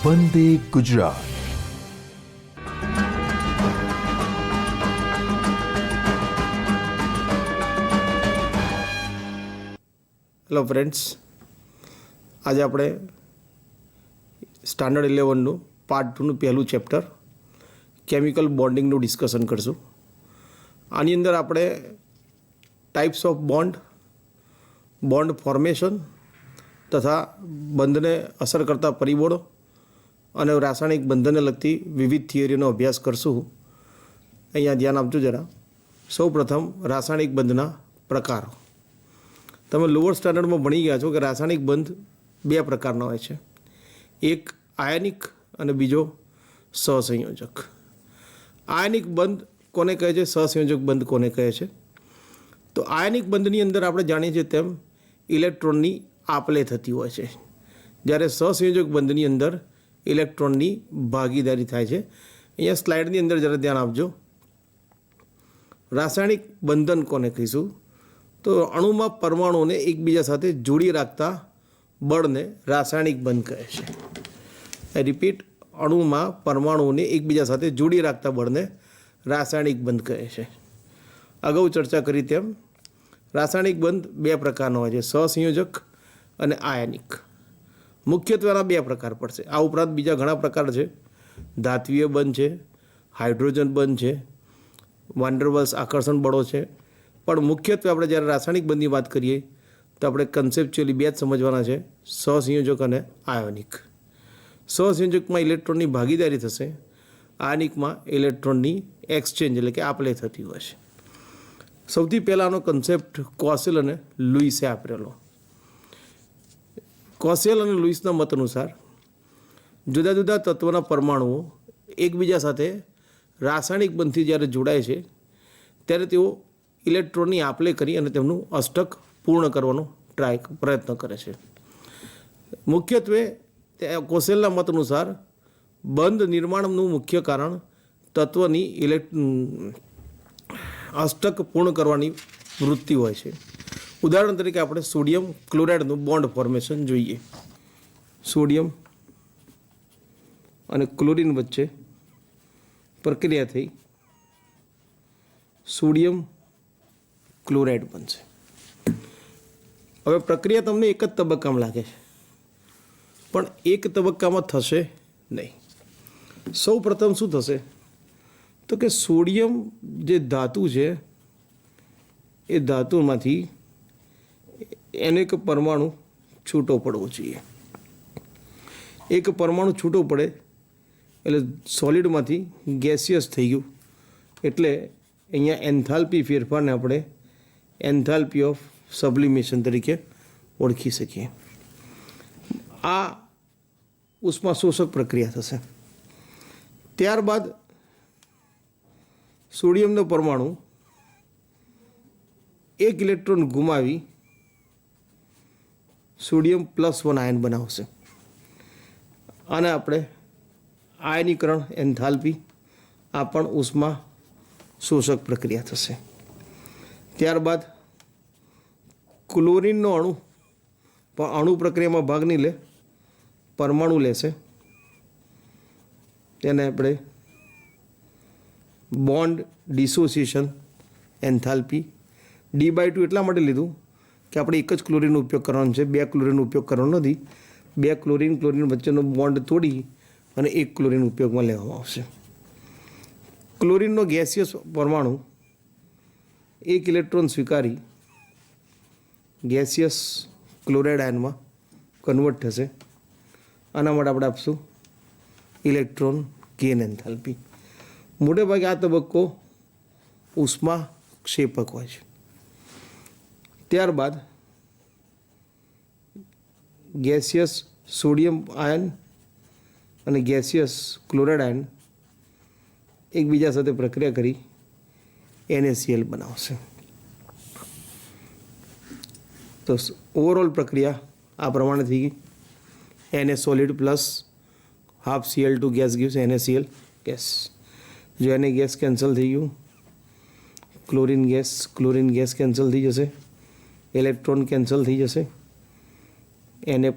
Vande Gujarat. Hello friends, આજે આપણે standard 11નું part 2નું પહેલું ચેપ્ટર કેમિકલ બોન્ડિંગનું ડિસ્કશન કરશું. આની અંદર આપણે ટાઈપ્સ ઓફ બોન્ડ ફોર્મેશન તથા બંધને અસર કરતા પરિબળો અને રાસાયણિક બંધનને લગતી વિવિધ થિયરીનો અભ્યાસ કરશું. અહીંયા ધ્યાન આપજો જરા. સૌ પ્રથમ રાસાયણિક બંધના પ્રકારો. તમે લોઅર સ્ટાન્ડર્ડમાં ભણી ગયા છો કે રાસાયણિક બંધ બે પ્રકારના હોય છે, એક આયનિક અને બીજો સહસંયોજક. આયનિક બંધ કોને કહે છે, સહસંયોજક બંધ કોને કહે છે? તો આયનિક બંધની અંદર આપણે જાણીએ છીએ તેમ ઇલેક્ટ્રોનની આપલે થતી હોય છે, જ્યારે સહસંયોજક બંધની અંદર ઇલેક્ટ્રોનની ભાગીદારી થાય છે. અહીંયા સ્લાઇડની અંદર જરા ધ્યાન આપજો. રાસાયણિક બંધન કોને કહીશું? તો અણુમાં પરમાણુઓને એકબીજા સાથે જોડી રાખતા બળને રાસાયણિક બંધ કહે છે. આઈ રિપીટ, અણુમાં પરમાણુઓને એકબીજા સાથે જોડી રાખતા બળને રાસાયણિક બંધ કહે છે. અગાઉ ચર્ચા કરી તેમ રાસાયણિક બંધ બે પ્રકારનો હોય છે, સહસંયોજક અને આયનિક. મુખ્યત્વેના બે પ્રકાર પડશે. આ ઉપરાંત બીજા ઘણા પ્રકાર છે. ધાત્વીય બંધ છે, હાઇડ્રોજન બંધ છે, વાન ડર વાલ્સ આકર્ષણ બળો છે. પણ મુખ્યત્વે આપણે જ્યારે રાસાયણિક બંધની વાત કરીએ તો આપણે કન્સેપ્ચ્યુઅલી બે જ સમજવાના છે, સહસંયોજક અને આયોનિક. સહસંયોજકમાં ઇલેક્ટ્રોનની ભાગીદારી થશે, આયનિકમાં ઇલેક્ટ્રોનની એક્સચેન્જ એટલે કે આપલે થતી હોય છે. સૌથી પહેલાંનો કન્સેપ્ટ કોસેલ અને લુઈસે આપેલો. કોસેલ અને લુઈસના મત અનુસાર જુદા જુદા તત્વના પરમાણુઓ એકબીજા સાથે રાસાયણિક બંધથી જ્યારે જોડાય છે ત્યારે તેઓ ઇલેક્ટ્રોનની આપલે કરી અને તેમનું અષ્ટક પૂર્ણ કરવાનો પ્રયત્ન કરે છે. મુખ્યત્વે કોસેલના મત અનુસાર બંધ નિર્માણનું મુખ્ય કારણ તત્વની અષ્ટક પૂર્ણ કરવાની વૃત્તિ હોય છે. ઉદાહરણ તરીકે આપણે સોડિયમ ક્લોરાઇડનું બોન્ડ ફોર્મેશન જોઈએ. સોડિયમ અને ક્લોરિન વચ્ચે પ્રક્રિયા થઈ સોડિયમ ક્લોરાઇડ બનશે. હવે પ્રક્રિયા તમને એક જ તબક્કામાં લાગે છે, પણ એક તબક્કામાં થશે નહીં. સૌ પ્રથમ શું થશે તો કે સોડિયમ જે ધાતુ છે એ ધાતુમાંથી એનો એક પરમાણુ છૂટો પડવો જોઈએ. એક પરમાણુ છૂટો પડે એટલે સોલિડમાંથી ગેસિયસ થઈ ગયું. એટલે અહીંયા એન્થાલ્પી ફેરફારને આપણે એન્થાલ્પી ઓફ સબ્લિમેશન તરીકે ઓળખી શકીએ. આ ઉષ્મા શોષક પ્રક્રિયા થશે. ત્યારબાદ સોડિયમનો પરમાણુ એક ઇલેક્ટ્રોન ગુમાવી સોડિયમ +1 આયન બનાવશે. આને આપણે આયનીકરણ એન્થાલ્પી, આ પણ ઉષ્મા શોષક પ્રક્રિયા થશે. ત્યારબાદ ક્લોરિનનો અણુ પ્રક્રિયામાં ભાગ નહીં લે, પરમાણુ લેશે. તેને આપણે બોન્ડ ડિસોસિએશન એન્થાલ્પી D/2 એટલા માટે લીધું કે આપણે એક જ ક્લોરિનનો ઉપયોગ કરવાનો છે, બે ક્લોરિનનો ઉપયોગ કરવાનો નથી. બે ક્લોરિન વચ્ચેનો બોન્ડ તોડી અને એક ક્લોરિન ઉપયોગમાં લેવામાં આવશે. ક્લોરિનનો ગેસિયસ પરમાણુ એક ઇલેક્ટ્રોન સ્વીકારી ગેસિયસ ક્લોરાઇડ આયનમાં કન્વર્ટ થશે. આના માટે આપણે આપશું ઇલેક્ટ્રોન ગેઇન એન્થાલ્પી. મોટે ભાગે આ તબક્કો ઉષ્મા ક્ષેપક હોય છે. ત્યારબાદ ગેસિયસ સોડિયમ આયન અને ગેસિયસ ક્લોરાઇડ આયન એકબીજા સાથે પ્રક્રિયા કરી NaCl બનાવશે. તો ઓવરઓલ પ્રક્રિયા આ પ્રમાણે થઈ ગઈ. Na solid plus half Cl2 gas gives NaCl gas. જો Na ગેસ કેન્સલ થઈ ગયું, ક્લોરિન ગેસ કેન્સલ થઈ જશે, ઇલેક્ટ્રોન કેન્સલ થઈ જશે, Na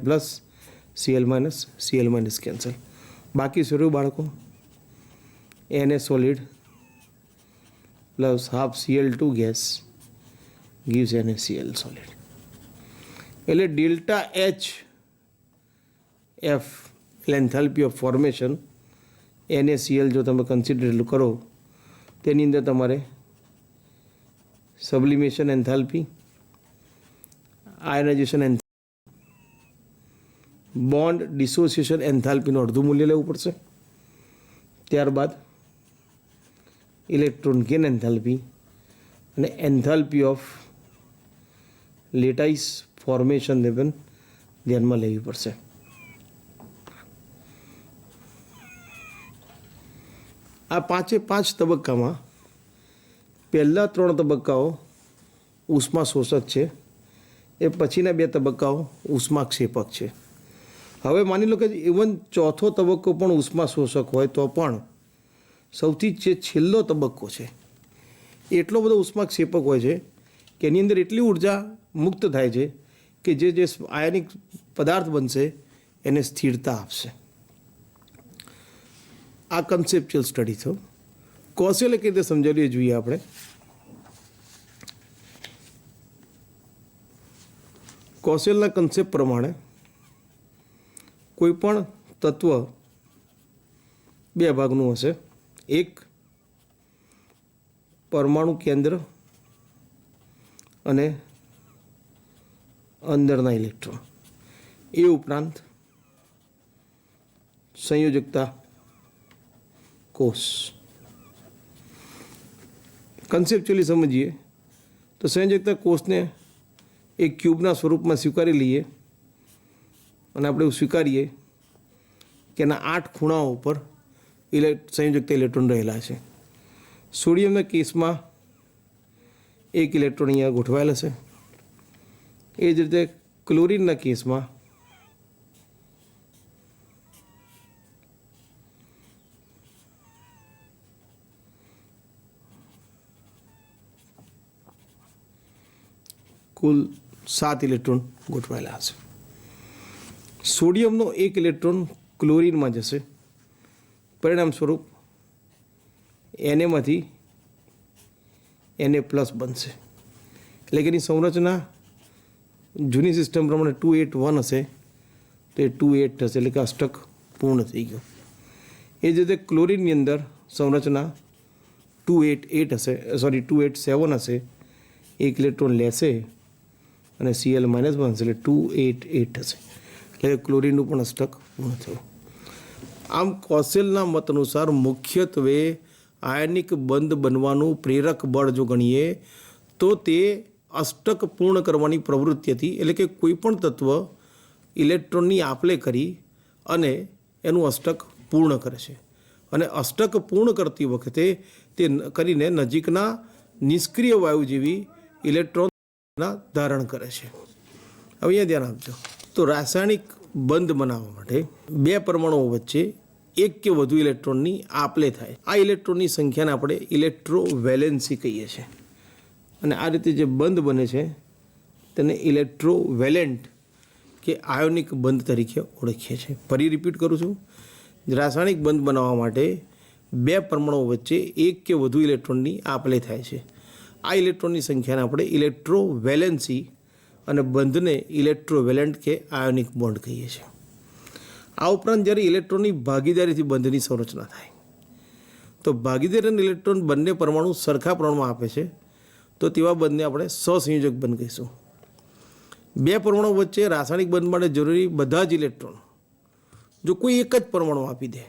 plus Cl minus cancel. બાકી શું રહ્યું બાળકો? Na solid plus half Cl2 gas gives NaCl solid. એટલે ડેલ્ટા H F એટલે એન્થાલ્પી ઓફ ફોર્મેશન NaCl જો તમે કન્સિડર કરો તેની અંદર તમારે સબ્લિમેશન એન્થાલ્પી, આયનાઇઝેશન એન્થાલ્પી, બોન્ડ ડિસોસિએશન એન્થાલ્પીનું અડધું મૂલ્ય લેવું પડશે. ત્યારબાદ ઇલેક્ટ્રોન ગેન એન્થાલ્પી અને એન્થાલ્પી ઓફ લેટાઇસ ફોર્મેશનને પણ ધ્યાનમાં લેવી પડશે. આ પાંચે પાંચ તબક્કામાં પહેલાં 3 તબક્કાઓ ઉષ્મા શોષક છે, એ પછીના 2 તબક્કાઓ ઉષ્માક્ષેપક છે. હવે માની લો કે ઇવન ચોથો તબક્કો પણ ઉષ્મા શોષક હોય તો પણ સૌથી જે છેલ્લો તબક્કો છે એટલો બધો ઉષ્માક્ષેપક હોય છે કે એની અંદર એટલી ઉર્જા મુક્ત થાય છે કે જે આયનિક પદાર્થ બનશે એને સ્થિરતા આપશે. આ કન્સેપ્ચ્યુઅલ સ્ટડી થયો. કોશેલે કઈ રીતે સમજાવ્યું એ જોઈએ આપણે. કોશેલના કન્સેપ્ટ પ્રમાણે કોઈ પણ તત્વ 2 ભાગનું હશે. એક પરમાણુ કેન્દ્ર અને અંદરના ઇલેક્ટ્રોન, એ ઉપરાંત સંયોજકતા કોષ. કન્સેપ્ચ્યુઅલી સમજીએ તો સંયોજકતા કોષને એક ક્યુબના સ્વરૂપમાં સ્વીકારી લઈએ અને આપણે એવું સ્વીકારીએ કે એના 8 ખૂણાઓ ઉપર સંયોજકતા ઇલેક્ટ્રોન રહેલા છે. સોડિયમના કેસમાં 1 ઇલેક્ટ્રોન અહીંયા ગોઠવાયેલા છે. એ જ રીતે ક્લોરીનના કેસમાં કુલ 7 ઇલેક્ટ્રોન ગોઠવાયેલા હશે. સોડિયમનો 1 ઇલેક્ટ્રોન ક્લોરીનમાં જશે. પરિણામ સ્વરૂપ Na પ્લસ બનશે. એટલે કે એની સંરચના જૂની સિસ્ટમ પ્રમાણે 281 હશે તો એ 28 થશે, એટલે કે અષ્ટક પૂર્ણ થઈ ગયો. એ જ રીતે ક્લોરીનની અંદર સંરચના 287 હશે. 1 ઇલેક્ટ્રોન લેશે અને Cl માઇનસ બનશે એટલે 288 થશે. એટલે ક્લોરીનનું પણ અષ્ટક પૂર્ણ થયું. આમ કોશેલના મત અનુસાર મુખ્યત્વે આયનિક બંધ બનવાનું પ્રેરક બળ જો ગણીએ તો તે અષ્ટક પૂર્ણ કરવાની પ્રવૃત્તિ હતી. એટલે કે કોઈ પણ તત્વ ઇલેક્ટ્રોનની આપલે કરી અને એનું અષ્ટક પૂર્ણ કરે છે અને અષ્ટક પૂર્ણ કરતી વખતે તે કરીને નજીકના નિષ્ક્રિય વાયુ જેવી ઇલેક્ટ્રોનના ધારણ કરે છે. હવે અહીંયા ધ્યાન આપજો. તો રાસાયણિક બંધ બનાવવા માટે 2 પરમાણુઓ વચ્ચે 1 કે વધુ ઇલેક્ટ્રોનની આપલે થાય. આ ઇલેક્ટ્રોનની સંખ્યાને આપણે ઇલેક્ટ્રોવેલેન્સી કહીએ છીએ અને આ રીતે જે બંધ બને છે તેને ઇલેક્ટ્રોવેલેન્ટ કે આયોનિક બંધ તરીકે ઓળખીએ છીએ. ફરી રિપીટ કરું છું. રાસાયણિક બંધ બનાવવા માટે 2 પરમાણુઓ વચ્ચે 1 કે વધુ ઇલેક્ટ્રોનની આપલે થાય છે. આ ઇલેક્ટ્રોનની સંખ્યાને આપણે ઇલેક્ટ્રોવેલેન્સી અને બંધને ઇલેક્ટ્રોવેલેન્ટ કે આયોનિક બોન્ડ કહીએ છીએ. આ ઉપરાંત જ્યારે ઇલેક્ટ્રોનની ભાગીદારીથી બંધની સંરચના થાય તો ભાગીદારી અને ઇલેક્ટ્રોન બંને પરમાણુ સરખા પ્રમાણમાં આપે છે તો તેવા બંધને આપણે સહસંયોજક બંધ કહીશું. 2 પરમાણુ વચ્ચે રાસાયણિક બંધ માટે જરૂરી બધા જ ઇલેક્ટ્રોન જો કોઈ એક જ પરમાણુ આપી દે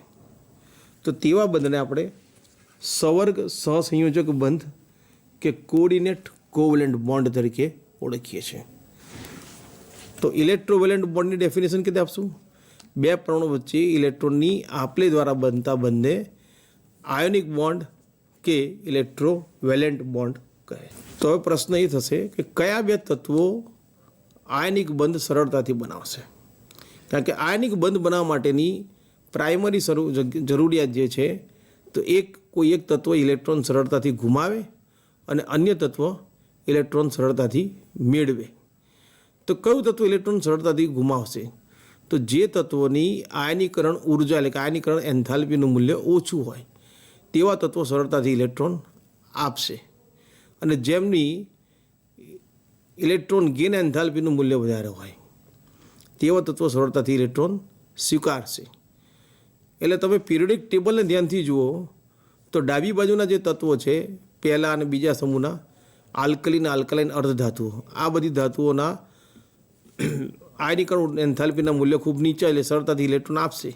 તો તેવા બંધને આપણે સવર્ગ સહસંયોજક બંધ કે કોઓર્ડિનેટ કોવેલેન્ટ બોન્ડ તરીકે ઓળખીએ છીએ. તો ઇલેક્ટ્રોવેલેન્ટ બોન્ડની ડેફિનેશન કેવી આપશું? 2 પરમાણુ વચ્ચે ઇલેક્ટ્રોનની આપલે દ્વારા બનતા બંધને આયોનિક બોન્ડ કે ઇલેક્ટ્રોવેલેન્ટ બોન્ડ કહે. તો હવે પ્રશ્ન એ થશે કે કયા 2 તત્વો આયનિક બંધ સરળતાથી બનાવશે? કારણ કે આયનિક બંધ બનાવવા માટેની પ્રાઇમરી જરૂરિયાત જે છે તો કોઈ એક તત્વ ઇલેક્ટ્રોન સરળતાથી ગુમાવે અને અન્ય તત્વ ઇલેક્ટ્રોન સરળતાથી મેળવે. તો કયું તત્વ ઇલેક્ટ્રોન સરળતાથી ગુમાવશે? તો જે તત્વોની આયનીકરણ ઉર્જા એટલે કે આયનીકરણ એન્થાલ્પીનું મૂલ્ય ઓછું હોય તેવા તત્વો સરળતાથી ઇલેક્ટ્રોન આપશે, અને જેમની ઇલેક્ટ્રોન ગેન એન્થાલ્પીનું મૂલ્ય વધારે હોય તેવા તત્વો સરળતાથી ઇલેક્ટ્રોન સ્વીકારશે. એટલે તમે પિરિયોડિક ટેબલને ધ્યાનથી જુઓ તો ડાબી બાજુના જે તત્વો છે પહેલા અને બીજા સમૂહના આલ્કલીન આલ્કલાઇન અર્ધધાતુઓ, આ બધી ધાતુઓના આયનીકરણ એન્થાલ્પીના મૂલ્ય ખૂબ નીચા એટલે સરળતાથી ઇલેક્ટ્રોન આપશે,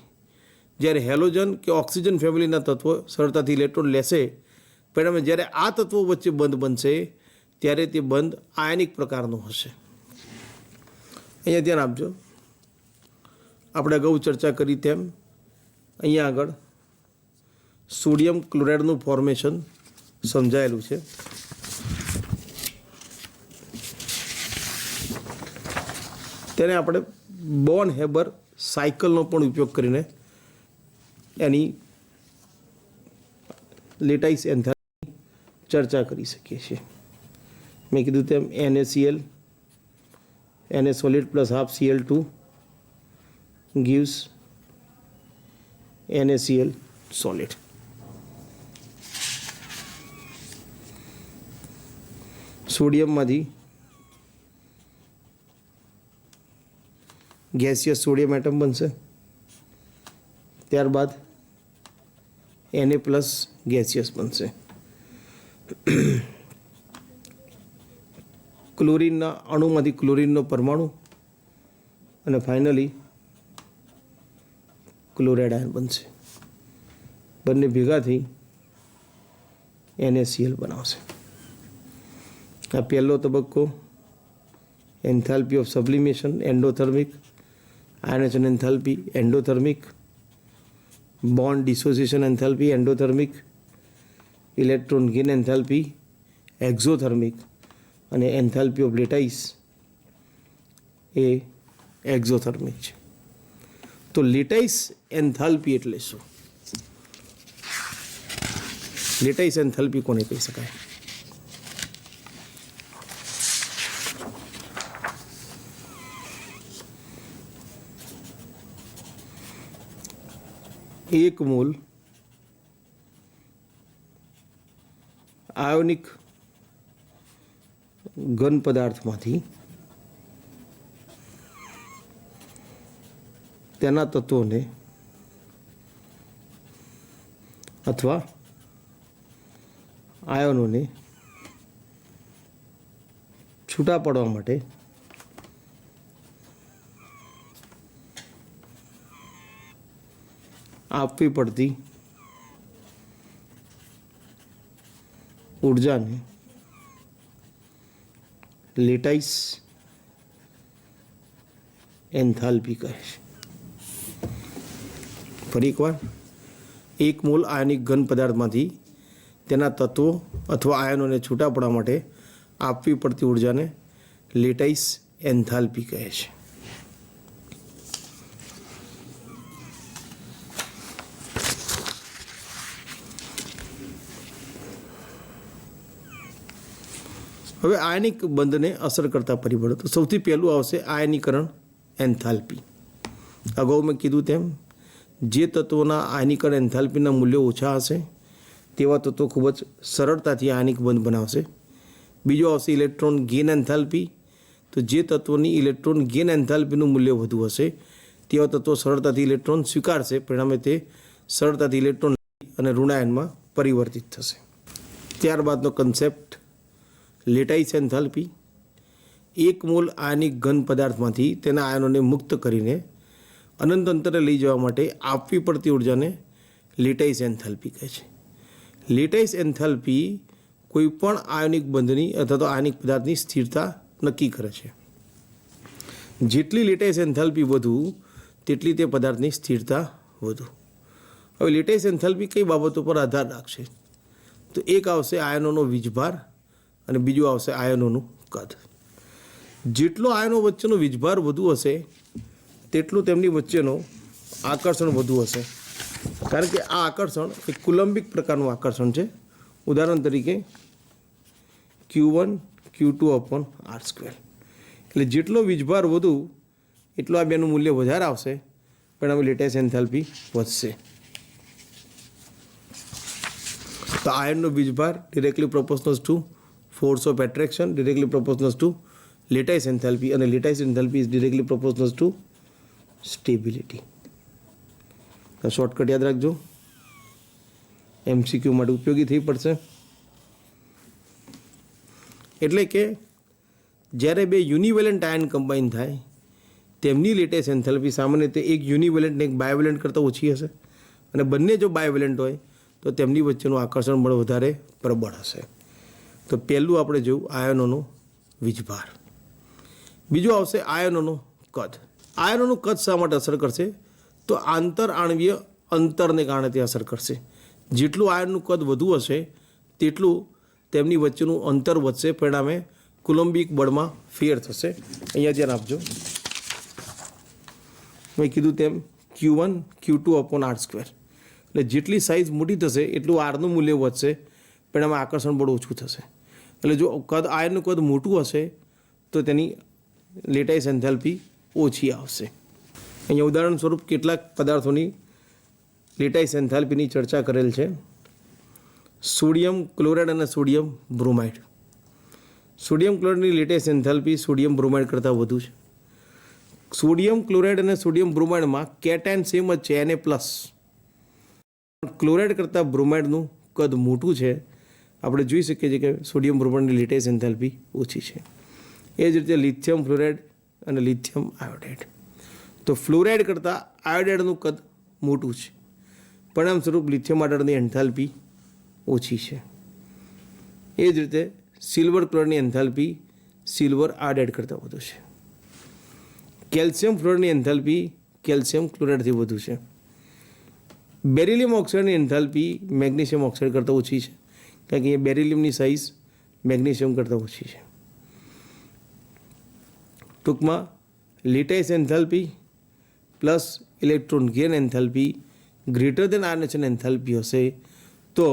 જ્યારે હેલોજન કે ઓક્સિજન ફેમિલીના તત્વો સરળતાથી ઇલેક્ટ્રોન લેશે. પરિણામે જ્યારે આ તત્વો વચ્ચે બંધ બનશે ત્યારે તે બંધ આયનિક પ્રકારનો હશે. અહીંયા ધ્યાન આપજો, આપણે અગાઉ ચર્ચા કરી તેમ અહીંયા આગળ સોડિયમ ક્લોરાઇડનું ફોર્મેશન સમજાયેલું છે. તેને આપણે બોર્ન હેબર સાયકલનો પણ ઉપયોગ કરીને એની લેટાઇસ એન્થાલ્પીની ચર્ચા કરી શકીએ છીએ. મેં કીધું તેમ NaCl Na solid plus half Cl2 gives NaCl solid. સોડિયમમાંથી ગેસિયસ સોડિયમ એટમ બનશે, ત્યારબાદ Na પ્લસ ગેસિયસ બનશે. ક્લોરીનના અણુમાંથી ક્લોરીનનો પરમાણુ અને ફાઇનલી ક્લોરાઇડ આયન બનશે. બંને ભેગા થઈ NaCl બનાવશે. આ પહેલો તબક્કો enthalpy of sublimation endothermic, ionization enthalpy endothermic, bond dissociation enthalpy endothermic, electron gain enthalpy exothermic, અને એન્થાલ્પી ઓફ લેટાઇસ એ એક્ઝોથર્મિક છે. તો લેટાઇસ એન્થાલ્પી એટલે શું? લેટાઇસ એન્થાલ્પી કોને કહી શકાય? એક મોલ આયોનિક ઘન પદાર્થમાંથી તેના તત્વોને અથવા આયનોને છૂટા પાડવા માટે આપવી પડતી ઉર્જાને લેટાઇસ એન્થાલ્પી કહે છે. ફરી એકવાર, એક મોલ આયનિક ઘન પદાર્થમાંથી તેના તત્વો અથવા આયનોને છૂટા પડવા માટે આપવી પડતી ઉર્જાને લેટાઇસ એન્થાલ્પી કહે છે. હવે આયનિક બંધને અસર કરતા પરિબળો, તો સૌથી પહેલું આવશે આયનીકરણ એન્થાલ્પી. અગાઉ મેં કીધું તેમ જે તત્વોના આયનીકરણ એન્થાલ્પીના મૂલ્યો ઓછા હશે તેવા તત્વો ખૂબ જ સરળતાથી આયનિક બંધ બનાવશે. બીજો આવશે ઇલેક્ટ્રોન ગેઇન એન્થાલ્પી. તો જે તત્વોની ઇલેક્ટ્રોન ગેઇન એન્થાલ્પીનું મૂલ્ય વધુ હશે તેવા તત્વો સરળતાથી ઇલેક્ટ્રોન સ્વીકારશે, પરિણામે તે સરળતાથી ઇલેક્ટ્રોન અને ઋણાયનમાં પરિવર્તિત થશે. ત્યારબાદનો કન્સેપ્ટ લેટાઇસ એન્થાલ્પી. એક મોલ આયનિક ઘન પદાર્થમાંથી તેના આયનોને મુક્ત કરીને અનંત અંતરે લઈ જવા માટે આપવી પડતી ઉર્જાને લેટાઇસ એન્થાલ્પી કહે છે. લેટાઇસ એન્થાલ્પી કોઈપણ આયોનિક બંધની અથવા તો આયનિક પદાર્થની સ્થિરતા નક્કી કરે છે. જેટલી લેટાઇસ એન્થાલ્પી વધુ તેટલી તે પદાર્થની સ્થિરતા વધુ. હવે લેટાઇસ એન્થાલ્પી કઈ બાબતો પર આધાર રાખશે? તો એક આવશે આયનોનો વીજભાર અને બીજું આવશે આયનોનું કદ. જેટલો આયનો વચ્ચેનો વીજભાર વધુ હશે તેટલું તેમની વચ્ચેનો આકર્ષણ વધુ હશે, કારણ કે આ આકર્ષણ એક કુલંબિક પ્રકારનું આકર્ષણ છે. ઉદાહરણ તરીકે Q1 Q2 upon R². એટલે જેટલો વીજભાર વધુ એટલું આ બેનું મૂલ્ય વધારે આવશે, પરિણામે લેટાઇસ એન્થાલ્પી વધશે. તો આયનનો વીજભાર directly proportional to force of attraction, directly proportional to lattice enthalpy, અને lattice enthalpy is directly proportional to stability. Shortcut યાદ રાખજો, MCQ માટે ઉપયોગી થઈ પડશે. એટલે કે જ્યારે બે યુનિવેલન્ટ આયન કમ્બાઈન થાય તેમની લેટાઇસ એન્થાલ્પી સામાન્ય રીતે એક યુનિવેલન્ટ ને એક બાયોવેલન્ટ કરતાં ઓછી હશે, અને બંને જો બાયોવેલન્ટ હોય તો તેમની વચ્ચેનું આકર્ષણ બળ વધારે પ્રબળ હશે. તો પહેલું આપણે જોયું આયનોનો વીજભાર. બીજું આવશે આયનોનો કદ. આયનોનું કદ શા માટે અસર કરશે? તો આંતર આણવીય અંતરને કારણે તે અસર કરશે. જેટલું આયનનું કદ વધુ હશે તેટલું તેમની વચ્ચેનું અંતર વધશે, પરિણામે કુલંબિક બળમાં ફેર થશે. અહીંયા ધ્યાન આપજો, મેં કીધું તેમ Q1 Q2/r². એટલે જેટલી સાઇઝ મોટી થશે એટલું આરનું મૂલ્ય વધશે, પરિણામે આકર્ષણ બળ ઓછું થશે. એટલે જો આયનનું કદ મોટું હશે તો તેની લેટાઇસ એન્થાલ્પી ઓછી આવશે. અહીંયા ઉદાહરણ સ્વરૂપ કેટલાક પદાર્થોની લેટાઇસ એન્થાલ્પીની ચર્ચા કરેલ છે. સોડિયમ ક્લોરાઇડ અને સોડિયમ બ્રોમાઇડ. સોડિયમ ક્લોરાઇડની લેટાઇસ એન્થાલ્પી સોડિયમ બ્રોમાઇડ કરતાં વધુ છે. સોડિયમ ક્લોરાઇડ અને સોડિયમ બ્રોમાઇડમાં કેટાયન સેમ જ છે, Na+. ક્લોરાઇડ કરતાં બ્રોમાઇડનું કદ મોટું છે. આપણે જોઈ શકીએ છીએ કે સોડિયમ બ્રોમાઇડની લેટાઇસ એન્થાલ્પી ઓછી છે. એ જ રીતે લિથિયમ ફ્લોરાઇડ અને લિથિયમ આયોડાઇડ. તો ફ્લોરાઇડ કરતાં આયોડાઇડનું કદ મોટું છે, પરિણામ સ્વરૂપ લિથિયમ આયોડાઇડની એન્થાલ્પી ઓછી છે. એ જ રીતે સિલ્વર ક્લોરાઇડની એન્થાલ્પી સિલ્વર આયોડાઇડ કરતાં વધુ છે. કેલ્શિયમ ફ્લોરાઇડની એન્થાલ્પી કેલ્શિયમ ક્લોરાઇડથી વધુ છે. બેરિલિયમ ઓક્સાઇડની એન્થાલ્પી મેગ્નેશિયમ ઓક્સાઇડ કરતાં ઓછી છે, કારણ કે બેરિલિયમની સાઇઝ મેગ્નેશિયમ કરતાં ઓછી છે. ટૂંકમાં lattice enthalpy plus electron gain enthalpy greater than ionization enthalpy હશે તો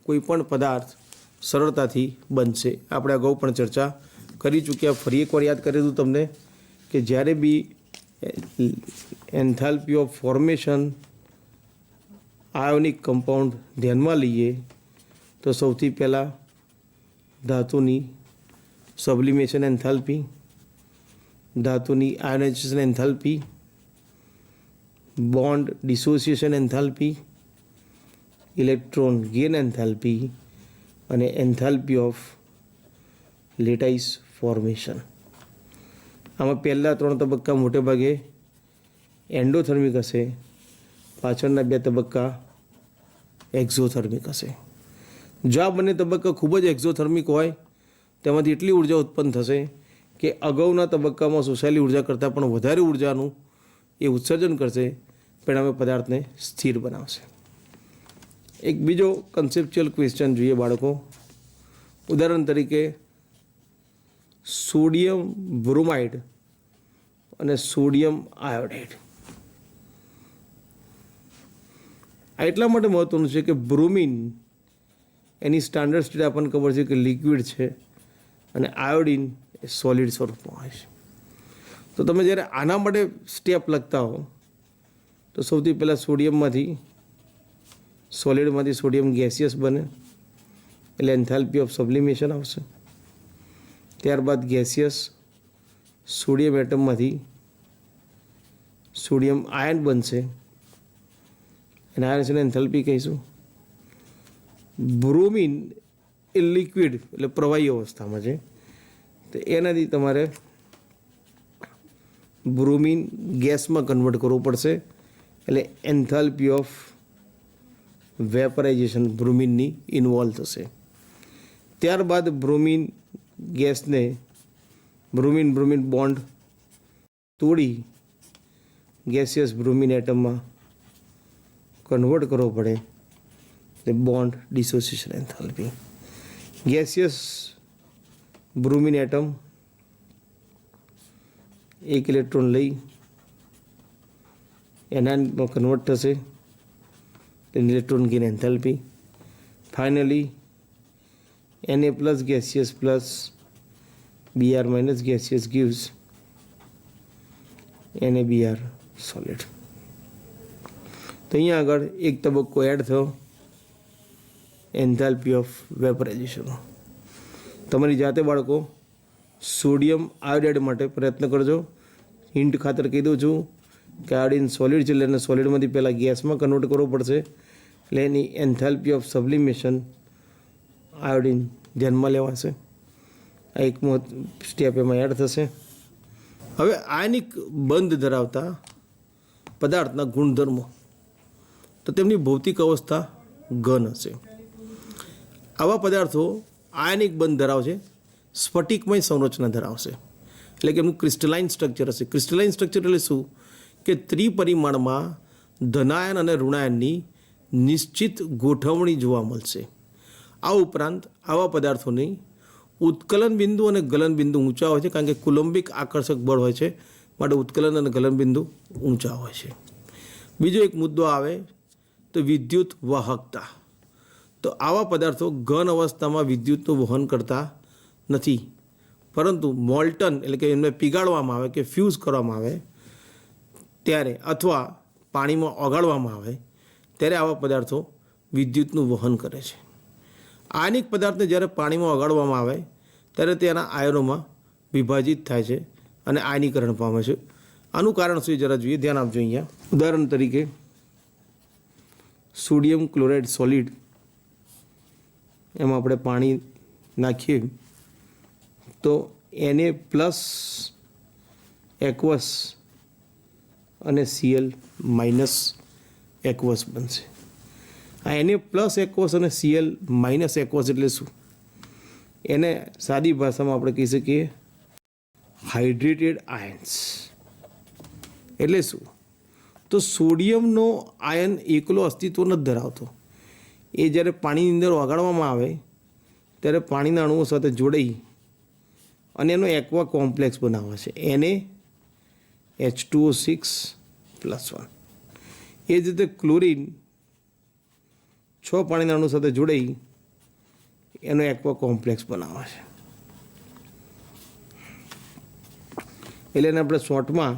કોઈ પણ પદાર્થ સરળતાથી બનશે. આપણે અગાઉ પણ ચર્ચા કરી ચૂક્યા, ફરી એકવાર યાદ કરી દઉં તમને કે જ્યારે be enthalpy of formation ionic compound ધ્યાનમાં લઈએ તો સૌથી પહેલાં ધાતુની સબલિમેશન એન્થાલ્પી, ધાતુની ionization enthalpy, bond dissociation enthalpy, electron gain enthalpy અને એન્થાલ્પી ઓફ લેટાઇસ ફોર્મેશન. આમાં પહેલાં 3 તબક્કા મોટે ભાગે એન્ડોથર્મિક હશે, પાછળના 2 તબક્કા એક્ઝોથર્મિક હશે. જો આ બંને તબક્કા ખૂબ જ એક્ઝોથર્મિક હોય તેમાંથી એટલી ઉર્જા ઉત્પન્ન થશે કે અગાઉના તબક્કામાં શોષાયેલી ઉર્જા કરતાં પણ વધારે ઉર્જાનું એ ઉત્સર્જન કરશે, પરિણામે પદાર્થને સ્થિર બનાવશે. એક બીજો કન્સેપ્ચ્યુઅલ ક્વેશ્ચન જોઈએ બાળકો. ઉદાહરણ તરીકે સોડિયમ બ્રોમાઇડ અને સોડિયમ આયોડાઇડ. આ એટલા માટે મહત્ત્વનું છે કે બ્રોમિન એની સ્ટાન્ડર્ડ સ્ટેટ આપણને ખબર છે કે લિક્વિડ છે અને આયોડિન એ સોલિડ સ્વરૂપમાં હોય છે. તો તમે જ્યારે આના માટે સ્ટેપ લખતા હો તો સૌથી પહેલાં સોડિયમમાંથી સોડિયમ ગેસિયસ બને, એટલે એન્થાલ્પી ઓફ સબ્લિમેશન આવશે. ત્યારબાદ ગેસિયસ સોડિયમ એટમમાંથી સોડિયમ આયન બનશે, અને આયન એન્થાલ્પી કહીશું. બ્રોમિન એ લિક્વિડ એટલે પ્રવાહી અવસ્થામાં છે, તો એનાથી તમારે બ્રોમિન ગેસમાં કન્વર્ટ કરવું પડશે, એટલે એન્થાલ્પી ઓફ વેપરાઇઝેશન બ્રોમિનની ઇન્વોલ્વ થશે. ત્યારબાદ બ્રોમિન ગેસને બ્રોમિન બોન્ડ તોડી ગેસિયસ બ્રોમિન એટમમાં કન્વર્ટ કરવો પડે, એટલે bond dissociation enthalpy. Gaseous bromine atom 1 electron લઈ એનાયનમાં કન્વર્ટ થશે, electron gain enthalpy. Finally Na+ gaseous plus Br- gaseous gives NaBr solid. તો અહીંયા આગળ એક તબક્કો એડ થયો એન્થાલ્પી ઓફ વેપરાઇઝેશન. તમારી જાતે બાળકો સોડિયમ આયોડાઇડ માટે પ્રયત્ન કરજો. હિન્ટ ખાતર કહી દઉં છું કે આયોડિન સોલિડ છે એટલે એને સોલિડમાંથી પહેલાં ગેસમાં કન્વર્ટ કરવો પડશે, એટલે એની એન્થાલ્પી ઓફ સબ્લિમેશન આયોડિન ધ્યાનમાં લેવાશે. આ એક સ્ટેપ એમાં એડ થશે. હવે આયનિક બંધ ધરાવતા પદાર્થના ગુણધર્મો, તો તેમની ભૌતિક અવસ્થા ઘન હશે. આવા પદાર્થો આયનિક બંધ ધરાવશે, સ્ફટિકમય સંરચના ધરાવશે, એટલે કે એમનું ક્રિસ્ટલાઇન સ્ટ્રક્ચર હશે. ક્રિસ્ટલાઇન સ્ટ્રક્ચર એટલે શું કે ત્રિપરિમાણમાં ધનાયન અને ઋણાયનની નિશ્ચિત ગોઠવણી જોવા મળશે. આ ઉપરાંત આવા પદાર્થોની ઉત્કલન બિંદુ અને ગલન બિંદુ ઊંચા હોય છે, કારણ કે કુલંબિક આકર્ષક બળ હોય છે, માટે ઉત્કલન અને ગલન બિંદુ ઊંચા હોય છે. બીજો એક મુદ્દો આવે તો વિદ્યુત વાહકતા. તો આવા પદાર્થો ઘન અવસ્થામાં વિદ્યુતનું વહન કરતા નથી, પરંતુ મોલ્ટન એટલે કે એમને પીગાળવામાં આવે કે ફ્યુઝ કરવામાં આવે ત્યારે અથવા પાણીમાં ઓગાળવામાં આવે ત્યારે આવા પદાર્થો વિદ્યુતનું વહન કરે છે. આયનિક પદાર્થને જ્યારે પાણીમાં ઓગાળવામાં આવે ત્યારે તેના આયનોમાં વિભાજિત થાય છે અને આયનીકરણ પામે છે. આનું કારણ શું જરા જોઈએ, ધ્યાન આપજો. અહીંયા ઉદાહરણ તરીકે સોડિયમ ક્લોરાઇડ સોલિડ, એમાં આપણે પાણી નાખીએ તો Na પ્લસ એક્વસ અને Cl માઇનસ એક્વસ બનશે. આ Na પ્લસ એક્વસ અને Cl માઇનસ એક્વસ એટલે શું? એને સાદી ભાષામાં આપણે કહી શકીએ હાઇડ્રેટેડ આયન્સ. એટલે શું? તો સોડિયમનો આયન એકલો અસ્તિત્વ નથી ધરાવતો. એ જ્યારે પાણીની અંદર ઓગાળવામાં આવે ત્યારે પાણીના અણુઓ સાથે જોડાઈ અને એનો એક્વા કોમ્પ્લેક્સ બનાવે છે, NaH2O6+1. એ જ રીતે ક્લોરિન 6 પાણીના અણુ સાથે જોડાઈ એનો એક્વા કોમ્પ્લેક્સ બનાવે છે. એટલે એને આપણે શોર્ટમાં